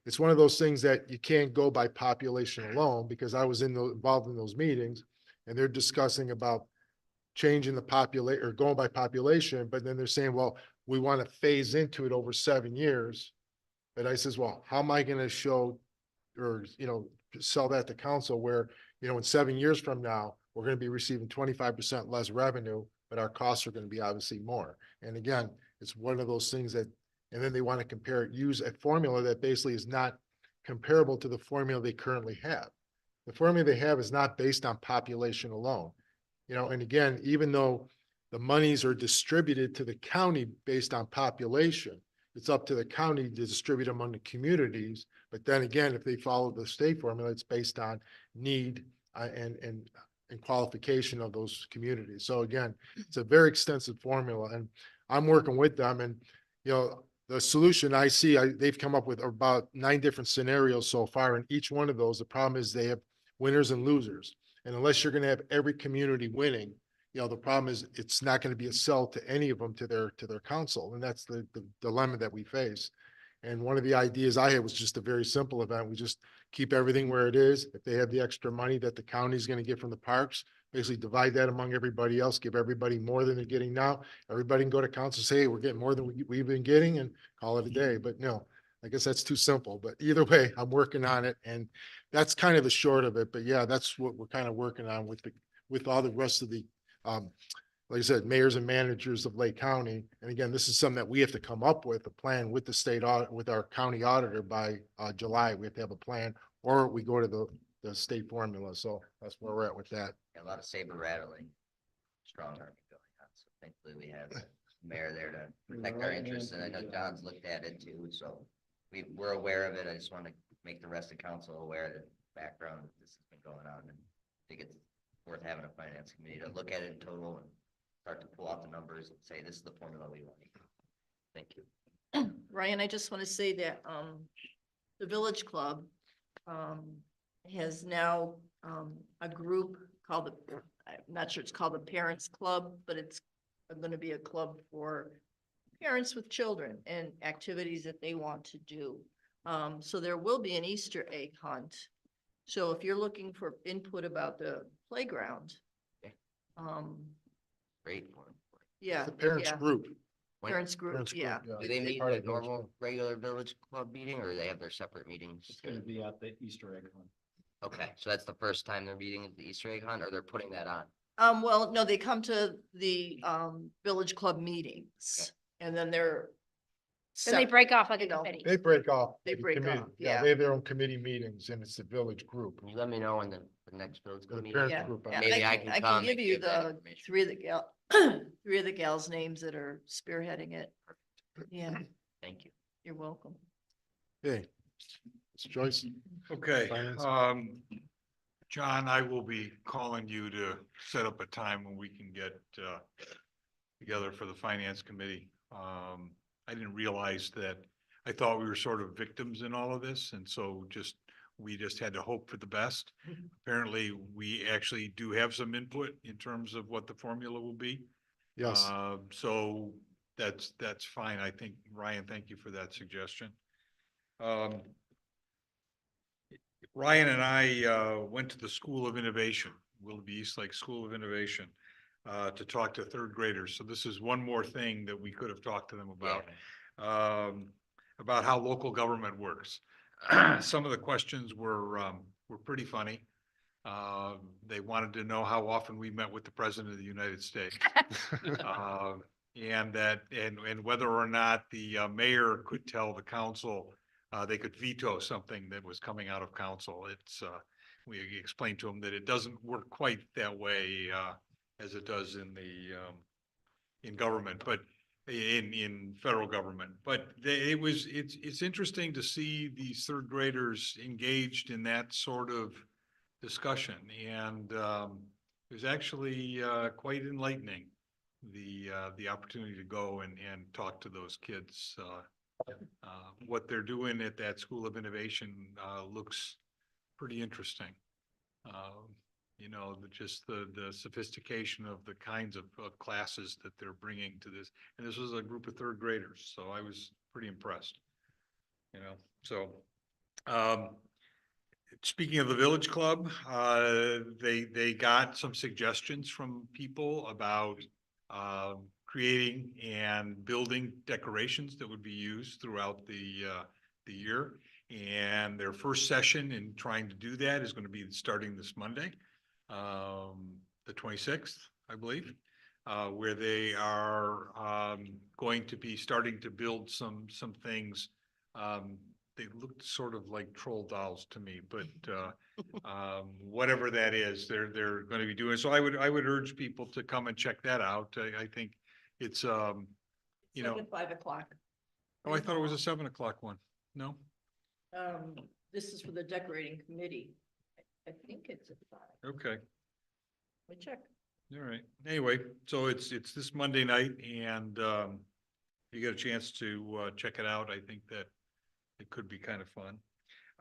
it's one of those things that you can't go by population alone, because I was involved in those meetings and they're discussing about changing the population or going by population, but then they're saying, well, we want to phase into it over 7 years. And I says, well, how am I going to show or, sell that to council where, in 7 years from now, we're going to be receiving 25% less revenue, but our costs are going to be obviously more. And again, it's one of those things that, and then they want to compare it, use a formula that basically is not comparable to the formula they currently have. The formula they have is not based on population alone. And again, even though the monies are distributed to the county based on population, it's up to the county to distribute among the communities. But then again, if they follow the state formula, it's based on need and qualification of those communities. So again, it's a very extensive formula, and I'm working with them. And the solution I see, they've come up with about 9 different scenarios so far, and each one of those, the problem is they have winners and losers. And unless you're going to have every community winning, the problem is it's not going to be a sell to any of them to their council. And that's the dilemma that we face. And one of the ideas I had was just a very simple event. We just keep everything where it is. If they have the extra money that the county is going to get from the parks, basically divide that among everybody else, give everybody more than they're getting now. Everybody can go to council, say, hey, we're getting more than we've been getting, and call it a day. But no, I guess that's too simple. But either way, I'm working on it, and that's kind of the short of it. But yeah, that's what we're kind of working on with all the rest of the like I said, mayors and managers of Lake County. And again, this is something that we have to come up with a plan with the state audit, with our county auditor by July. We have to have a plan, or we go to the state formula. So that's where we're at with that. A lot of saber rattling, strong army going on. So thankfully we have the mayor there to protect our interests. And I know John's looked at it too. So we're aware of it. I just want to make the rest of council aware that background that this has been going on. And I think it's worth having a finance committee to look at it in total and start to pull out the numbers and say, this is the formula we want. Thank you. Ryan, I just want to say that, the Village Club, has now, a group called I'm not sure it's called the Parents Club, but it's going to be a club for parents with children and activities that they want to do. So there will be an Easter egg hunt. So if you're looking for input about the playground, Okay. um, Great. yeah. The parents yeah, group. Parents group, Parents group, yeah. Do they meet Part a of the village normal, group. regular village club meeting, or they have their separate meetings? It's gonna be at the Easter egg hunt. Okay, so that's the first time they're meeting at the Easter egg hunt, or they're putting that on? Well, no, they come to the, Village Club meetings, and then they're. Then they sep- break off like a you know, committee. They break off. They the break committee. off, yeah. They have their own committee meetings, and it's the village group. Can you let me know when the next village The club meeting? parents Yeah, group. yeah, Maybe I can I come can give and you give that the information. three of the gals' names that are spearheading it. Yeah, Thank you. you're welcome. Hey, it's Joyce. Okay, Finance. John, I will be calling you to set up a time when we can get together for the finance committee. I didn't realize that, I thought we were sort of victims in all of this, and so we just had to hope for the best. Apparently, we actually do have some input in terms of what the formula will be. Yes. So that's fine. I think, Ryan, thank you for that suggestion. Ryan and I went to the School of Innovation, Willoughby East Lake School of Innovation, to talk to third graders. So this is one more thing that we could have talked to them about how local government works. Some of the questions were pretty funny. They wanted to know how often we met with the President of the United States. And whether or not the mayor could tell the council they could veto something that was coming out of council. We explained to them that it doesn't work quite that way as it does in government, but in federal government. But it's interesting to see these third graders engaged in that sort of discussion, and it was actually quite enlightening the opportunity to go and talk to those kids. What they're doing at that School of Innovation, looks pretty interesting. You know, just the sophistication of the kinds of classes that they're bringing to this. And this was a group of third graders, so I was pretty impressed. You know, so, speaking of the Village Club, they got some suggestions from people about, creating and building decorations that would be used throughout the year. And their first session in trying to do that is going to be starting this Monday, the 26th, I believe, where they are, going to be starting to build some things. They looked sort of like troll dolls to me, but whatever that is, they're going to be doing. So I would urge people to come and check that out. I think it's, you It's know, like at 5 o'clock. oh, I thought it was a 7 o'clock one. No? This is for the decorating committee. I think it's at 5. Okay. Let me check. All right. Anyway, so it's this Monday night, and you get a chance to check it out. I think that it could be kind of fun.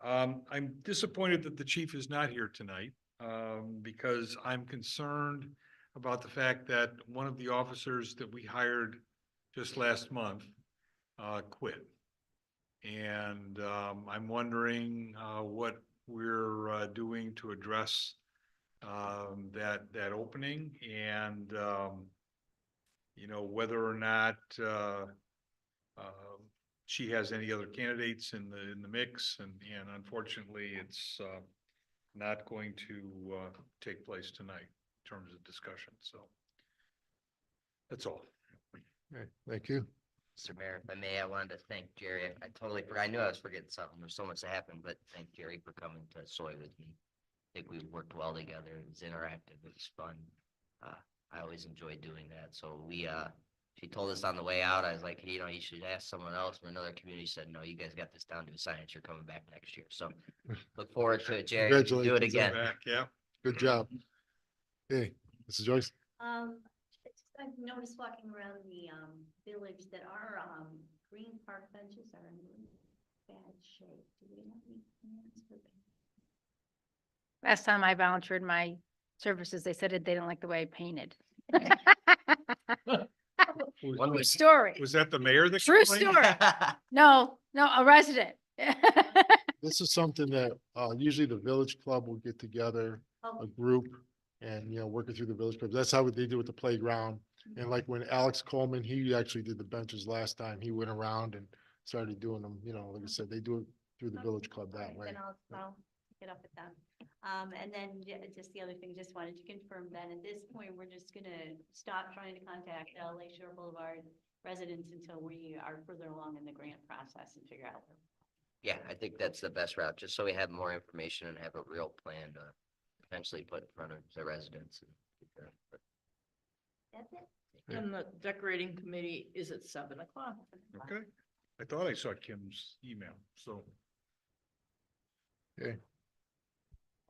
I'm disappointed that the chief is not here tonight, because I'm concerned about the fact that one of the officers that we hired just last month quit. And I'm wondering what we're doing to address that opening, and you know, whether or not she has any other candidates in the mix, and unfortunately it's not going to take place tonight in terms of discussion. So that's all. Okay, thank you. Mr. Mayor, if I may, I wanted to thank Jerry. I totally forgot. I knew I was forgetting something. There's so much that happened, but thank Jerry for coming to Soy with me. I think we worked well together. It was interactive. It was fun. I always enjoyed doing that. So she told us on the way out, I was like, hey, you know, you should ask someone else from another community. Said, no, you guys got this down to a science. You're coming back next year. So look forward to it, Jerry. Do it Congratulations. again. Back, yeah. Good job. Hey, Mrs. Joyce. I've noticed walking around the, village that our, green park benches are in really bad shape. Do we have any plans for that? Last time I volunteered my services, they said they didn't like the way I painted. One True was story. Was that the mayor that True complained? story. No, a resident. This is something that usually the village club will get together, a group, and, you know, working through the village club. That's how they do with the playground. And like when Alex Coleman, he actually did the benches last time. He went around and started doing them, you know, like I said, they do it through the village club that Alright, way. Then I'll pick it up with them. And then just the other thing, just wanted to confirm that at this point, we're just gonna stop trying to contact Lakeshore Boulevard residents until we are further along in the grant process and figure out. Yeah, I think that's the best route, just so we have more information and have a real plan to eventually put in front of the residents. That's it. And the decorating committee is at 7 o'clock. Okay. I thought I saw Kim's email, so. Okay,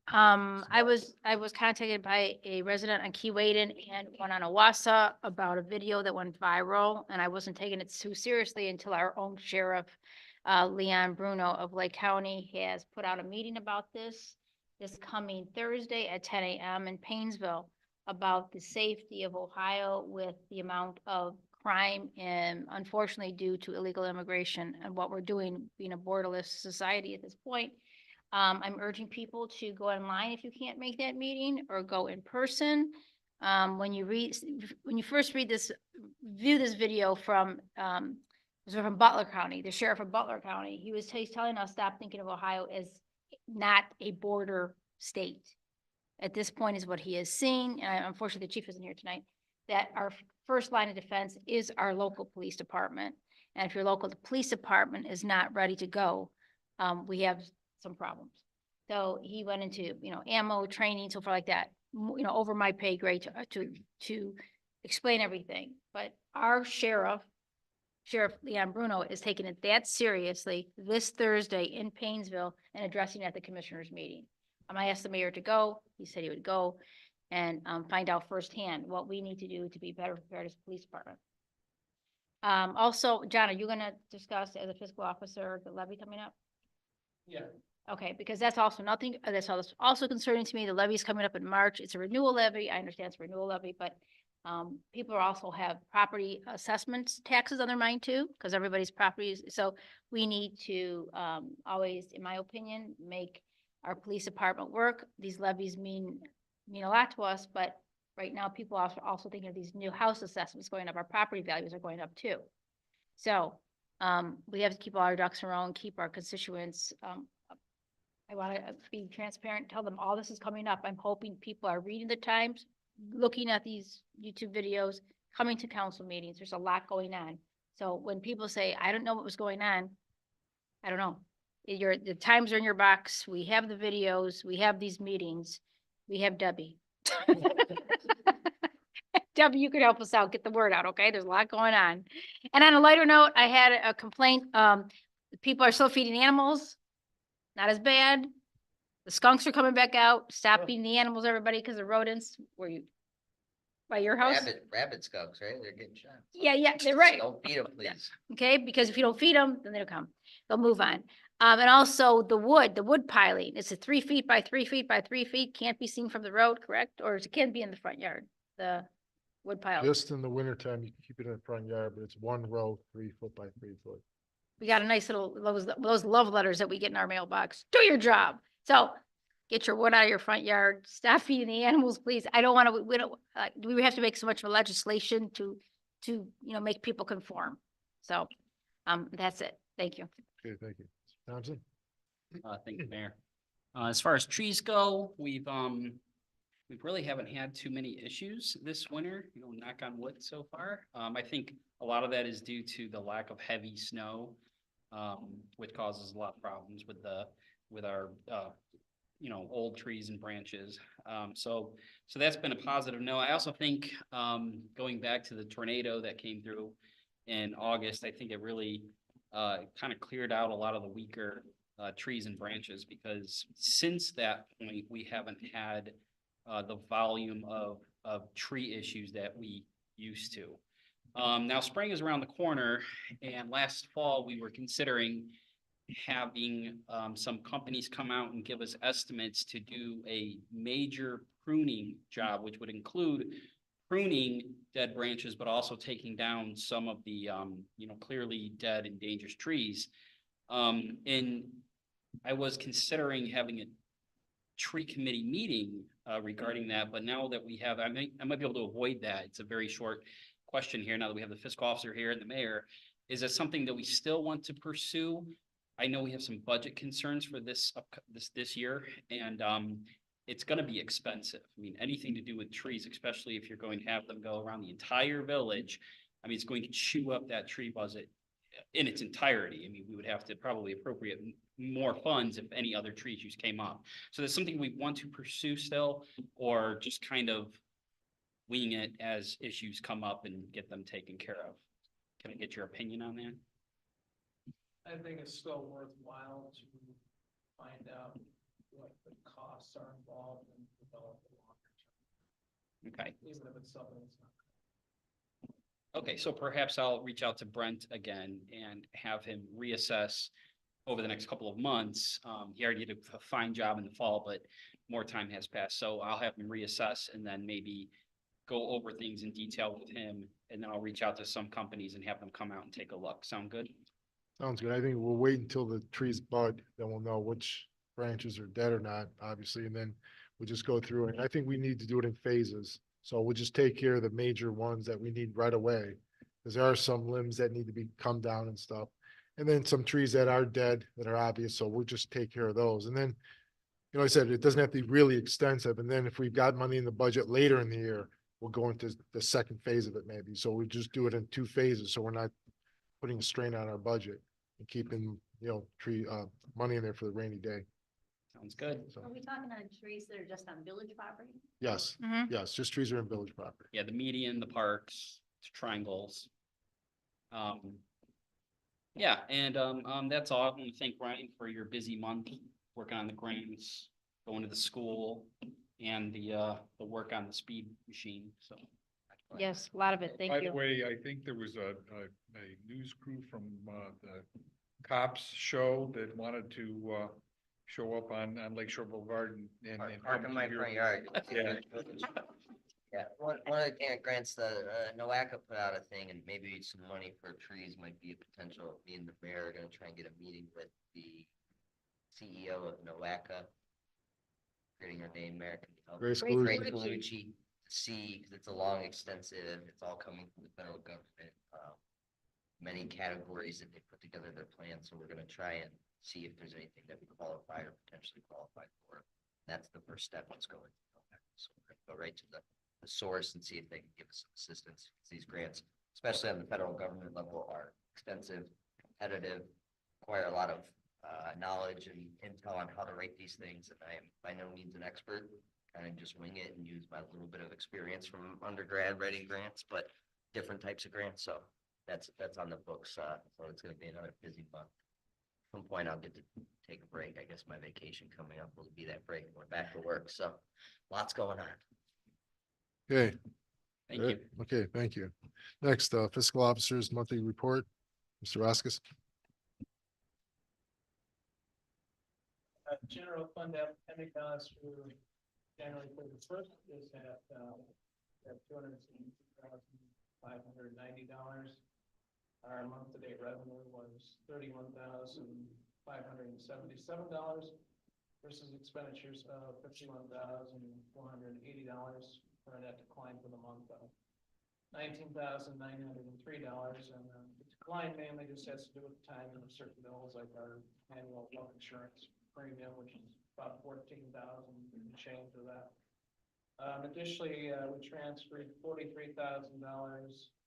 I was contacted by a resident on Keewaydin and one on Owasso about a video that went viral, and I wasn't taking it too seriously until our own sheriff, Leon Bruno of Lake County, has put out a meeting about this coming Thursday at 10 a.m. in Painesville about the safety of Ohio with the amount of crime and unfortunately due to illegal immigration and what we're doing being a borderless society at this point. I'm urging people to go online if you can't make that meeting or go in person. When you first view this video from Butler County, the sheriff of Butler County, he's telling us stop thinking of Ohio as not a border state. At this point is what he is seeing, and unfortunately the chief isn't here tonight, that our first line of defense is our local police department. And if your local police department is not ready to go, we have some problems. So he went into, ammo training, so far like that, over my pay grade to explain everything. But our Sheriff Leon Bruno is taking it that seriously this Thursday in Painesville and addressing it at the commissioners meeting. I asked the mayor to go. He said he would go. and find out firsthand what we need to do to be better prepared as a police department. Also, John, are you gonna discuss as a fiscal officer the levy coming up? Yeah. Okay, because that's also nothing, that's also concerning to me. The levy's coming up in March. It's a renewal levy. I understand it's a renewal levy, but people also have property assessments, taxes on their mind too, because everybody's properties. So we need to always, in my opinion, make our police department work. These levies mean a lot to us, but right now people are also thinking of these new house assessments going up. Our property values are going up too. So we have to keep all our ducks in a row and keep our constituents I want to be transparent, tell them all this is coming up. I'm hoping people are reading the Times, looking at these YouTube videos, coming to council meetings. There's a lot going on. So when people say, I don't know what was going on, I don't know. The Times are in your box. We have the videos. We have these meetings. We have Debbie. Debbie, you could help us out, get the word out, okay? There's a lot going on. And on a lighter note, I had a complaint. People are still feeding animals. Not as bad. The skunks are coming back out. Stop feeding the animals, everybody, because the rodents. Were you by your house? Rabbit skunks, right? They're getting shot. Yeah, they're right. Don't feed them, please. Okay, because if you don't feed them, then they'll come. They'll move on. And also the wood piling. It's a 3 feet by 3 feet by 3 feet. Can't be seen from the road, correct? Or it can be in the front yard. The wood pile. Just in the wintertime, you can keep it in the front yard, but it's 1 row, 3 foot by 3 foot. We got a nice little, those love letters that we get in our mailbox. Do your job. So get your wood out of your front yard. Stop feeding the animals, please. I don't want to, we don't, we have to make so much of a legislation to, make people conform. So, that's it. Thank you. Okay, thank you. Thompson? Thank you, Mayor. As far as trees go, we really haven't had too many issues this winter, knock on wood so far. I think a lot of that is due to the lack of heavy snow, which causes a lot of problems with our old trees and branches. So that's been a positive note. I also think, going back to the tornado that came through in August, I think it really, kind of cleared out a lot of the weaker, trees and branches, because since that point, we haven't had the volume of tree issues that we used to. Now spring is around the corner, and last fall we were considering having some companies come out and give us estimates to do a major pruning job, which would include pruning dead branches, but also taking down some of the clearly dead and dangerous trees. And I was considering having a tree committee meeting regarding that, but now that we have, I might be able to avoid that. It's a very short question here. Now that we have the fiscal officer here and the mayor, is that something that we still want to pursue? I know we have some budget concerns for this year, and it's going to be expensive. I mean, anything to do with trees, especially if you're going to have them go around the entire village, I mean, it's going to chew up that tree budget in its entirety. I mean, we would have to probably appropriate more funds if any other tree issues came up. So that's something we want to pursue still, or just kind of wing it as issues come up and get them taken care of. Can I get your opinion on that? I think it's still worthwhile to find out what the costs are involved and develop a longer term. Okay. Even if it's something that's not. Okay, so perhaps I'll reach out to Brent again and have him reassess over the next couple of months. He already did a fine job in the fall, but more time has passed. So I'll have him reassess and then maybe go over things in detail with him. And then I'll reach out to some companies and have them come out and take a look. Sound good? Sounds good. I think we'll wait until the trees bud, then we'll know which branches are dead or not, obviously, and then we'll just go through it. I think we need to do it in phases. So we'll just take care of the major ones that we need right away. Because there are some limbs that need to be come down and stuff. And then some trees that are dead that are obvious. So we'll just take care of those. And then, I said, it doesn't have to be really extensive. And then if we've got money in the budget later in the year, we'll go into the second phase of it maybe. So we just do it in 2 phases. So we're not putting a strain on our budget and keeping, tree money in there for the rainy day. Sounds good. So, Are we talking on trees that are just on village property? yes, Mhm. yes, just trees are in village property. Yeah, the median, the parks, triangles. Yeah, and that's all. I want to thank Ryan for your busy month, working on the grants, going to the school, and the work on the speed machine, so. Yes, a lot of it. Thank By the you. way, I think there was a news crew from, the cops show that wanted to, show up on Lakeshore Boulevard and. Park in my front yard. Yeah. Yeah, one of the grants, the NOACA put out a thing, and maybe some money for trees might be a potential. Me and the mayor are gonna try and get a meeting with the CEO of NOACA. Creating her name, American. Grace Grace Galucci. Grace Galucci, to see, because it's a long, extensive, it's all coming from the federal government. Many categories that they put together their plan, so we're gonna try and see if there's anything that we qualify or potentially qualify for. That's the first step, let's go. So we're gonna go right to the source and see if they can give us some assistance. These grants, especially on the federal government level, are expensive, competitive, require a lot of knowledge and intel on how to write these things. And I am by no means an expert, kind of just wing it and use my little bit of experience from undergrad writing grants, but different types of grants. So that's on the books. So it's going to be another busy month. At some point I'll get to take a break. I guess my vacation coming up will be that break. We're back to work. So lots going on. Okay. Thank you. Okay, thank you. Next, fiscal officer's monthly report, Mr. Vasquez. General fund ending balance through January 31st is at $262,590. Our month-to-date revenue was $31,577 versus expenditures of $51,480 for a net decline for the month of $19,903. And the decline mainly just has to do with the timing of certain bills, like our annual health insurance premium, which is about 14,000 and change of that. Additionally, we transferred $43,000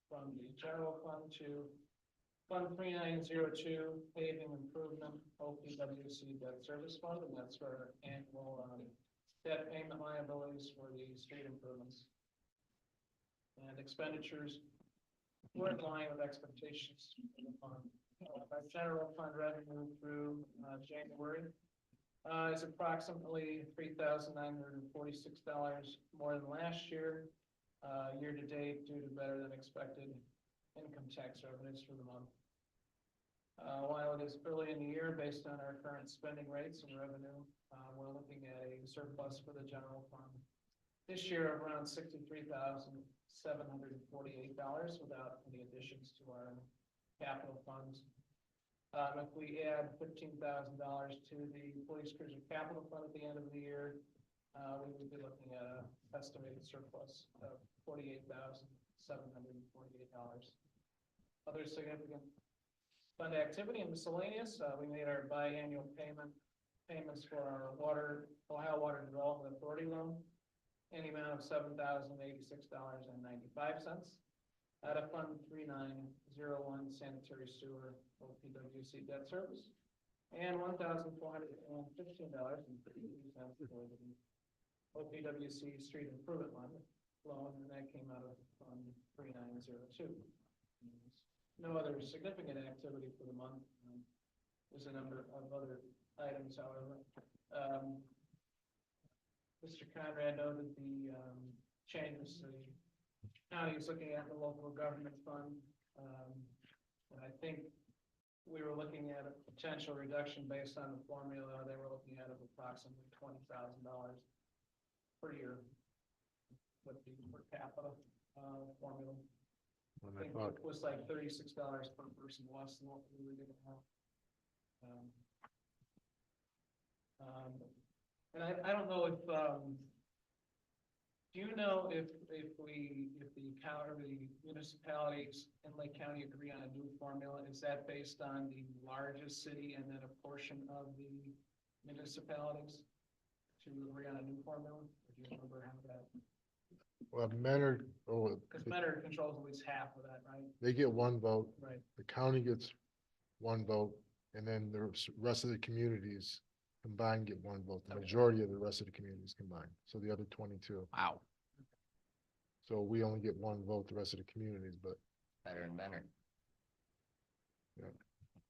from the general fund to Fund 3902, paving improvement, OPWC debt service fund, and that's for annual debt payment liabilities for the street improvements. And expenditures were in line with expectations for the fund. Our general fund revenue through January is approximately $3,946 more than last year. Year to date, due to better than expected income tax revenues for the month. While it is early in the year, based on our current spending rates and revenue, we're looking at a surplus for the general fund this year of around $63,748 without any additions to our capital funds. If we add $15,000 to the police cruiser capital fund at the end of the year, we would be looking at an estimated surplus of $48,748. Other significant fund activity and miscellaneous, we made our biannual payments for our Ohio Water Development Authority loan in the amount of $7,086.95 out of Fund 3901 Sanitary Sewer OPWC debt service, and $1,415.52 for the OPWC street improvement loan, and that came out of Fund 3902. No other significant activity for the month. There's a number of other items, however. Mr. Conrad noted the changes the county is looking at the local government fund. And I think we were looking at a potential reduction based on the formula they were looking at of approximately $20,000 per year with the per capita formula. I think it was like $36 per person less than what we were going to have. And I don't know if do you know if the municipalities in Lake County agree on a new formula? Is that based on the largest city and then a portion of the municipalities to agree on a new formula? Or do you remember how that? Well, Menard, Because Menard controls at least half of that, right? they get one vote, Right. the county gets one vote, and then the rest of the communities combined get one vote. The majority of the rest of the communities combined, so the other 22. Wow. So we only get one vote, the rest of the communities, but Better and better.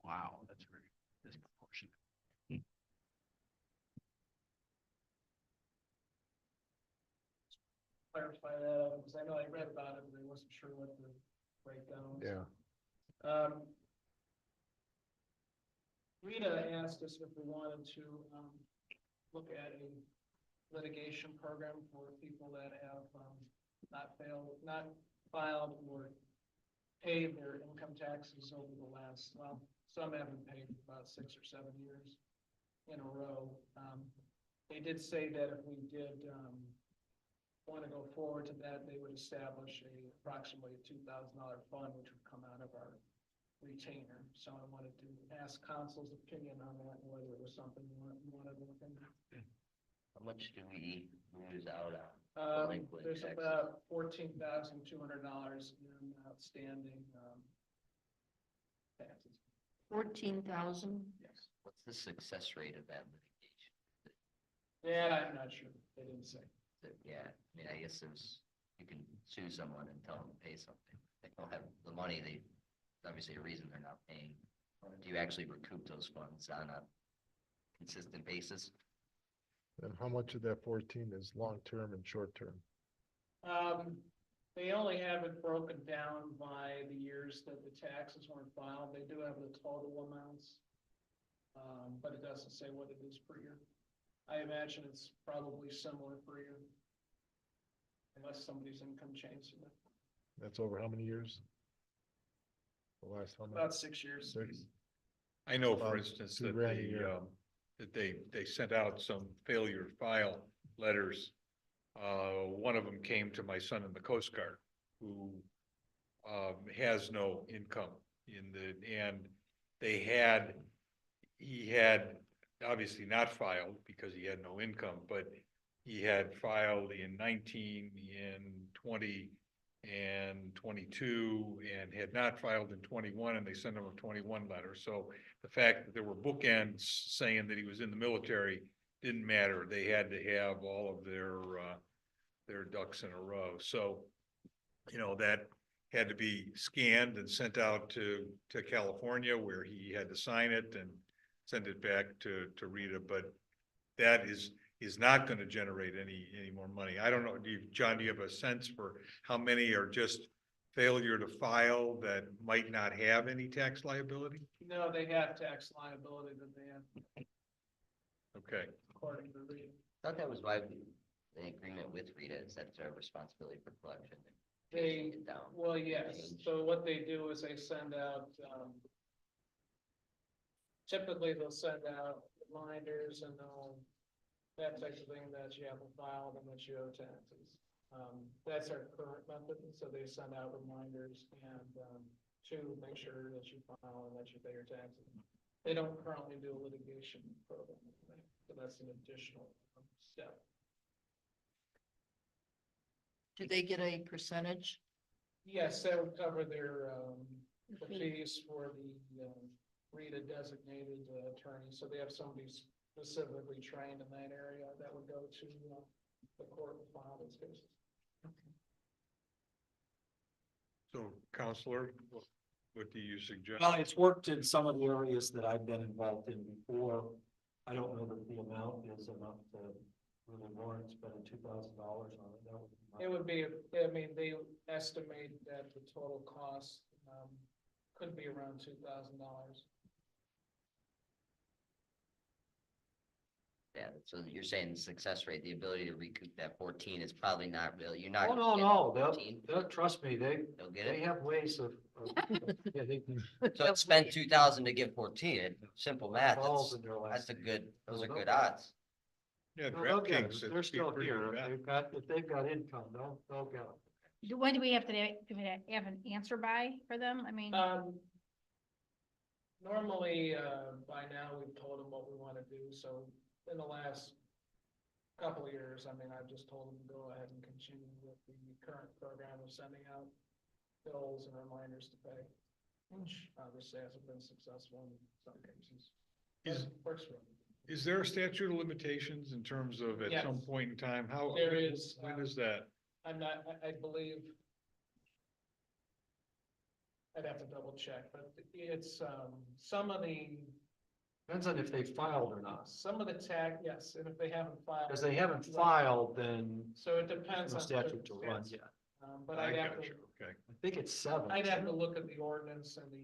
Wow, that's very disproportionate. breakdowns. Yeah. Rita asked us if we wanted to, look at a litigation program for people that have, not filed or paid their income taxes over the last, well, some haven't paid for about 6 or 7 years in a row. They did say that if we did, want to go forward to that, they would establish approximately a $2,000 fund, which would come out of our retainer. So I wanted to ask council's opinion on that, and whether it was something you wanted to look into. How much do we lose out on? Delinquent There's taxes. about $14,200 in outstanding, taxes. 14,000. Yes. What's the success rate of that litigation? Yeah, I'm not sure. They didn't say. Yeah, I mean, I guess you can sue someone and tell them to pay something. They don't have the money, obviously a reason they're not paying. Do you actually recoup those funds on a consistent basis? And how much of that 14 is long-term and short-term? They only have it broken down by the years that the taxes weren't filed. They do have the total amounts. But it doesn't say what it is per year. I imagine it's probably similar per year. Unless somebody's income changed. That's over how many years? The last how many? About 6 years. 6? I know, for About instance, $2 that grand a year. they sent out some failure to file letters. One of them came to my son in the Coast Guard, who has no income and he had obviously not filed because he had no income, but he had filed in 19, in 20, and 22, and had not filed in 21, and they sent him a 21 letter. So the fact that there were bookends saying that he was in the military didn't matter. They had to have all of their ducks in a row. So, that had to be scanned and sent out to California, where he had to sign it and send it back to Rita. But that is not going to generate any more money. I don't know. John, do you have a sense for how many are just failure to file that might not have any tax liability? No, they have tax liability that they have, Okay. according to Rita. I thought that was why the agreement with Rita is that's their responsibility for collection. and They, chasing it down. well, yes, so what they do is they send out, typically they'll send out reminders and that type of thing that you haven't filed and that you owe taxes. That's our current method, so they send out reminders and, to make sure that you file and that you pay your taxes. They don't currently do a litigation program, so that's an additional step. Do they get a percentage? Yes, that would cover their, the fee. fees for the, Rita designated attorney, so they have somebody specifically trained in that area that would go to the court and file those cases. So, Counselor, what do you suggest? Well, it's worked in some of the areas that I've been involved in before. I don't know that the amount is enough to really warrant spending $2,000 on it. That would be It would be, I mean, they estimate that the total cost, could be around $2,000. Yeah, so you're saying the success rate, the ability to recoup that 14 is probably not really, you're not. Oh, gonna no, get no, 14. they'll trust me, they They'll get it. have ways of getting So spend 2,000 to get 14, simple math, balls in their that's last. a good, those are They'll good get it. odds. Yeah, No, they'll get it. DraftKings. They're it'd be still pretty here. good bet. If they've got income, they'll get it. When do we have to have an answer by for them? I mean, Normally, by now, we've told them what we want to do, so in the last couple of years, I mean, I've just told them to go ahead and continue with the current program of sending out bills and reminders to pay, which obviously hasn't been successful in some cases. Is- But works for them. Is there a statute of limitations in terms of at some Yes. point in time? How? There is, When is that? I'm not, I believe. I'd have to double check, but it's, some of the Depends on if they filed or not. Some of the tax, yes, and if they haven't filed. Because they haven't Right. filed, then So it there's depends no on. statute to run circumstance. yet. But I I'd have got to, you. Okay. I think it's 7. I'd have to look at the ordinance and the,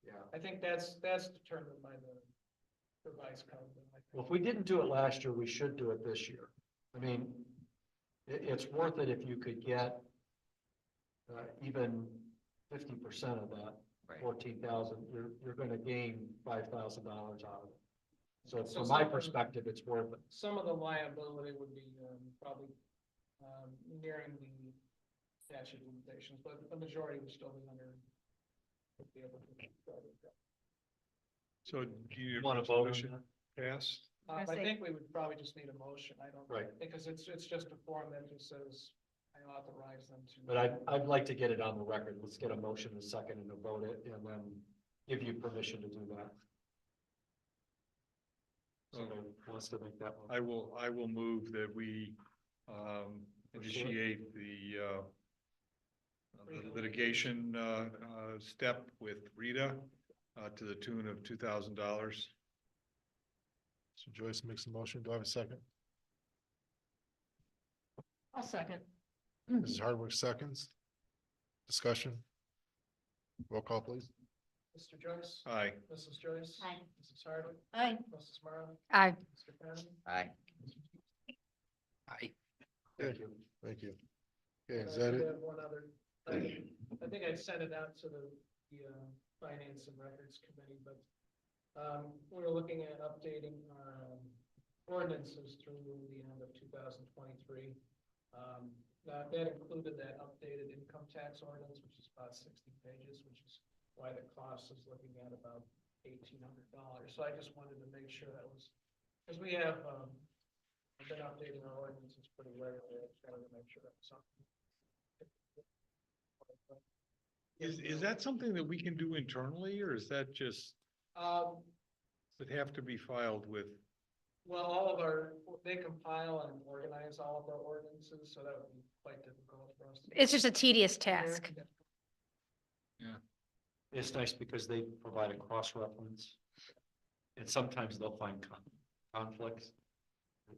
Yeah. I think that's determined by the revised code. I think. Well, if we didn't do it last year, we should do it this year. I mean, it's worth it if you could get even 50% of that, Right. 14,000, you're gonna gain $5,000 out of it. So So from my something- perspective, it's worth it. Some of the liability would be, probably, nearing the statute of limitations, but the majority would still be under. Would be able to. So do you Want to vote on resolution pass? I say- think we would probably just need a motion, I don't. Right. Because it's just a form that just says, I authorize them to. But I'd like to get it on the record. Let's get a motion, a second, and a vote it, and then give you permission to do that. Somebody wants to make that one. I will move that we initiate the litigation step with Rita to the tune of $2,000. So Joyce makes a motion. Do I have a second? I'll second. Mrs. Hardwick seconds. Discussion. Roll call, please. Mr. Joyce? Aye. Mrs. Joyce? Aye. Mrs. Hardwick? Aye. Mrs. Marlowe? Aye. Mr. Penn? Aye. Aye. Thank you. Thank you. Okay, And is I that did it? have one other, I think I sent it out to the Finance and Records Committee, but we're looking at updating our ordinances through the end of 2023. That included that updated income tax ordinance, which is about 60 pages, which is why the cost is looking at about $1,800. So I just wanted to make sure that was, because we have been updating our ordinances pretty regularly. I just wanted to make sure that was something. Is that something that we can do internally, or is that just, would have to be filed with? Well, they compile and organize all of our ordinances, so that would be quite difficult for us. It's just a tedious task. It's nice because they provide a cross-reference. And sometimes they'll find conflicts.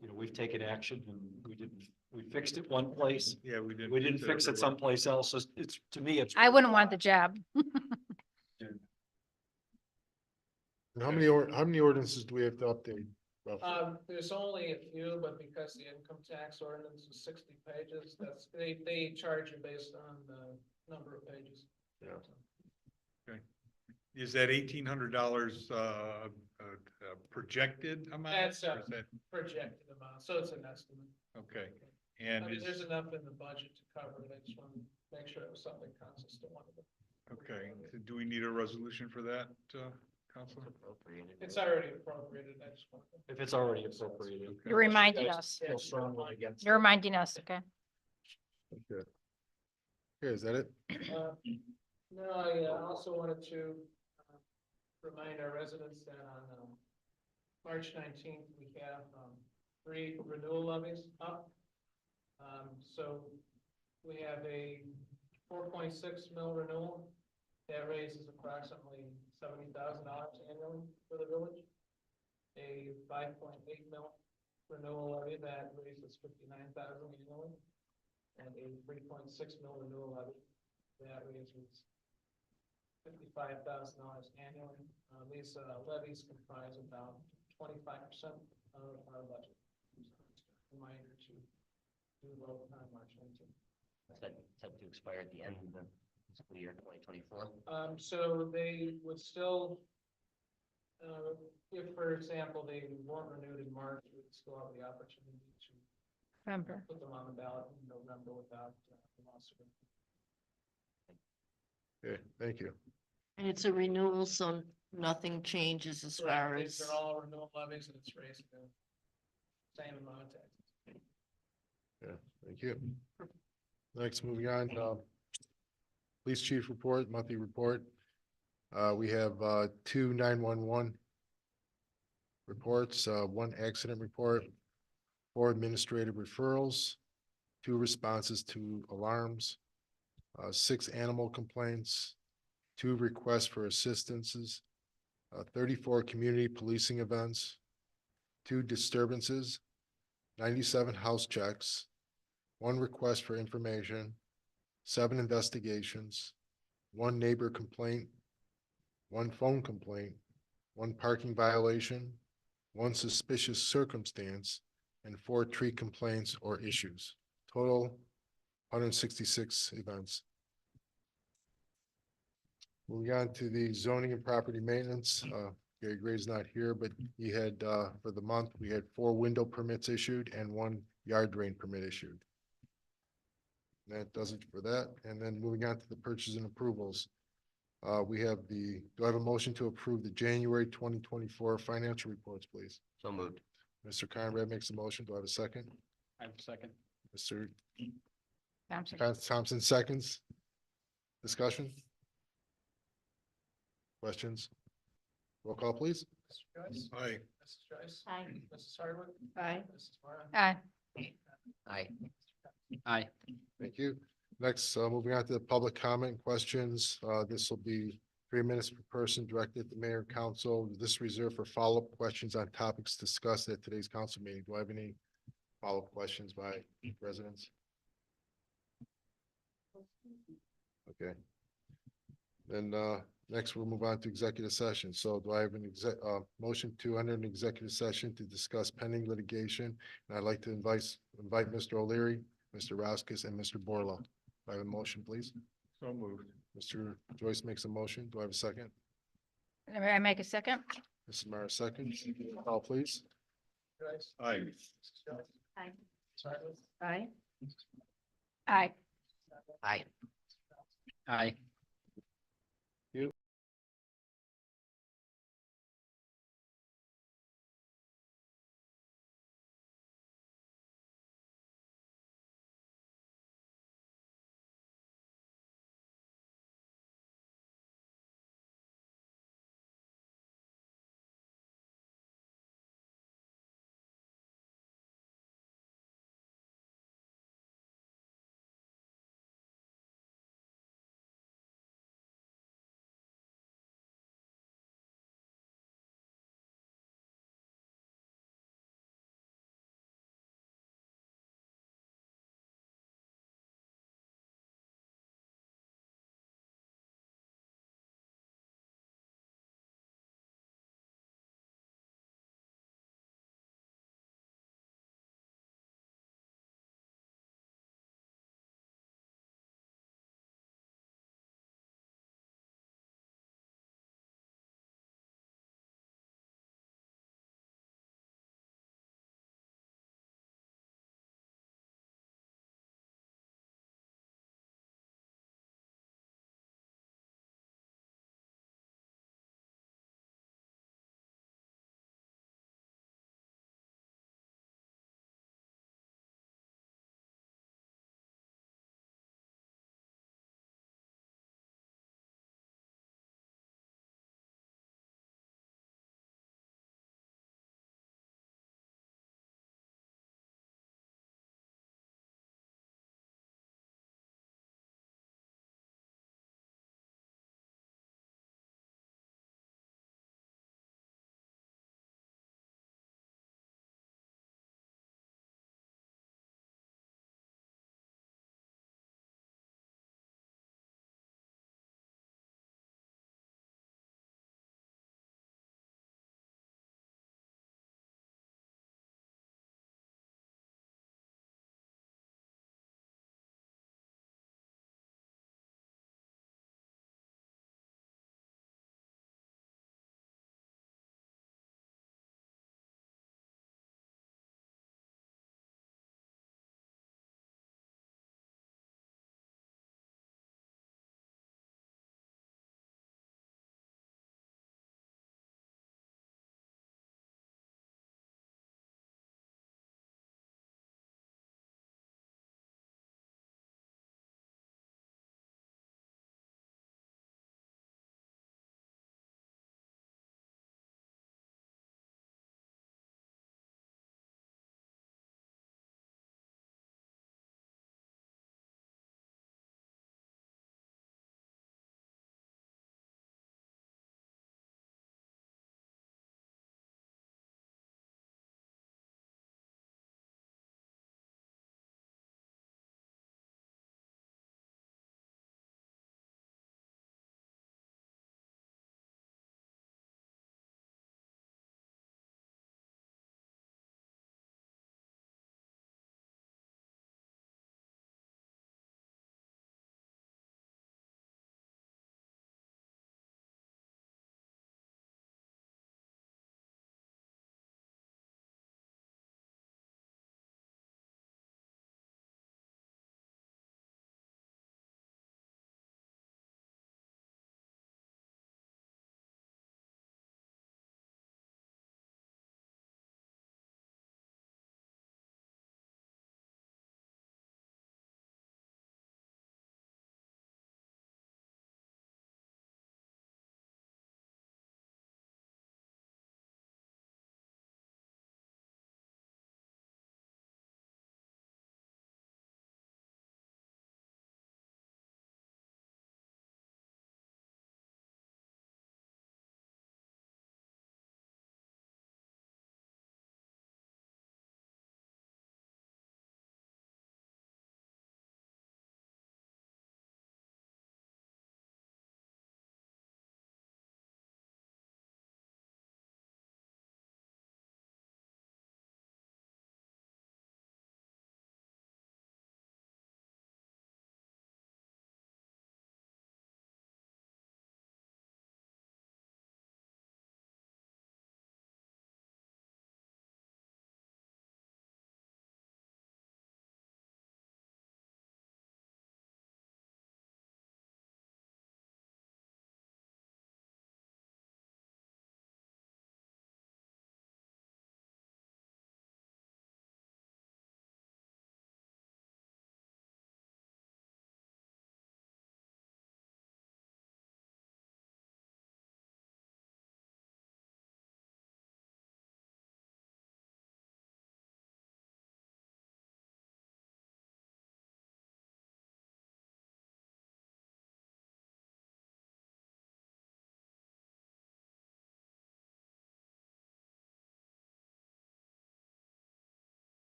You know, we've taken action and we fixed it one place. Yeah, we didn't. We didn't fix it someplace else. So it's, to me, it's. I wouldn't want the job. And how many ordinances do we have to update? roughly? There's only a few, but because the income tax ordinance is 60 pages, they charge you based on the number of pages. Yeah. Is that $1,800 projected amount? That's or is that- projected amount, so it's an estimate. Okay, I and mean, is, there's enough in the budget to cover it. I just want to make sure it was something consistent. okay, do we need a resolution for that, Counselor? It's already appropriated. I just want to. If it's already appropriated. You're reminding Guys us. Feel strongly against. You're reminding us, okay? Okay. Okay, is that it? No, I also wanted to remind our residents that on March 19th, we have 3 renewal levies up. So we have a 4.6 mil renewal that raises approximately $70,000 annually for the village. A 5.8 mil renewal levy that raises $59,000 annually, and a 3.6 mil renewal levy that raises $55,000 annually. These levies comprise about 25% of our budget. Reminder to do vote on March 19th. Set to expire at the end of the fiscal year 2024. So they would still, if, for example, they weren't renewed in March, we would still have the opportunity to Remember. put them on the ballot in November without the lawsuit. Okay, thank you. And it's a renewal, so nothing changes as far These as. are all renewal levies and it's raising the same amount of taxes. Yeah, thank you. Next, moving on, police chief report, monthly report. We have 2 911 reports, 1 accident report, 4 administrative referrals, 2 responses to alarms, 6 animal complaints, 2 requests for assistances, 34 community policing events, 2 disturbances, 97 house checks, 1 request for information, 7 investigations, 1 neighbor complaint, 1 phone complaint, 1 parking violation, 1 suspicious circumstance, and 4 tree complaints or issues. Total 166 events. Moving on to the zoning and property maintenance, Gary Gray's not here, but he had, for the month, we had 4 window permits issued and 1 yard drain permit issued. That does it for that. And then moving on to the purchase and approvals. We have do I have a motion to approve the January 2024 financial reports, please? So moved. Mr. Conrad makes a motion. Do I have a second? I have a second. Mr. Thompson. Thompson seconds. Discussion? Questions? Roll call, please. Mr. Joyce? Aye. Mrs. Joyce? Aye. Mrs. Hardwick? Aye. Mrs. Moran? Aye. Aye. Aye. Thank you. Next, moving on to the public comment questions. This will be 3 minutes per person directed at the mayor and council. This reserved for follow-up questions on topics discussed at today's council meeting. Do I have any follow-up questions by residents? Okay. Then, next we'll move on to executive session. So do I have an motion to enter an executive session to discuss pending litigation? And I'd like to invite Mr. O'Leary, Mr. Roskis, and Mr. Borlo. Do I have a motion, please? So moved. Mr. Joyce makes a motion. Do I have a second? May I make a second? Mrs. Mara seconds. Call, please. Joyce? Aye. Mrs. Joyce? Aye. Mrs. Hardwick? Aye. Aye. Aye. Aye.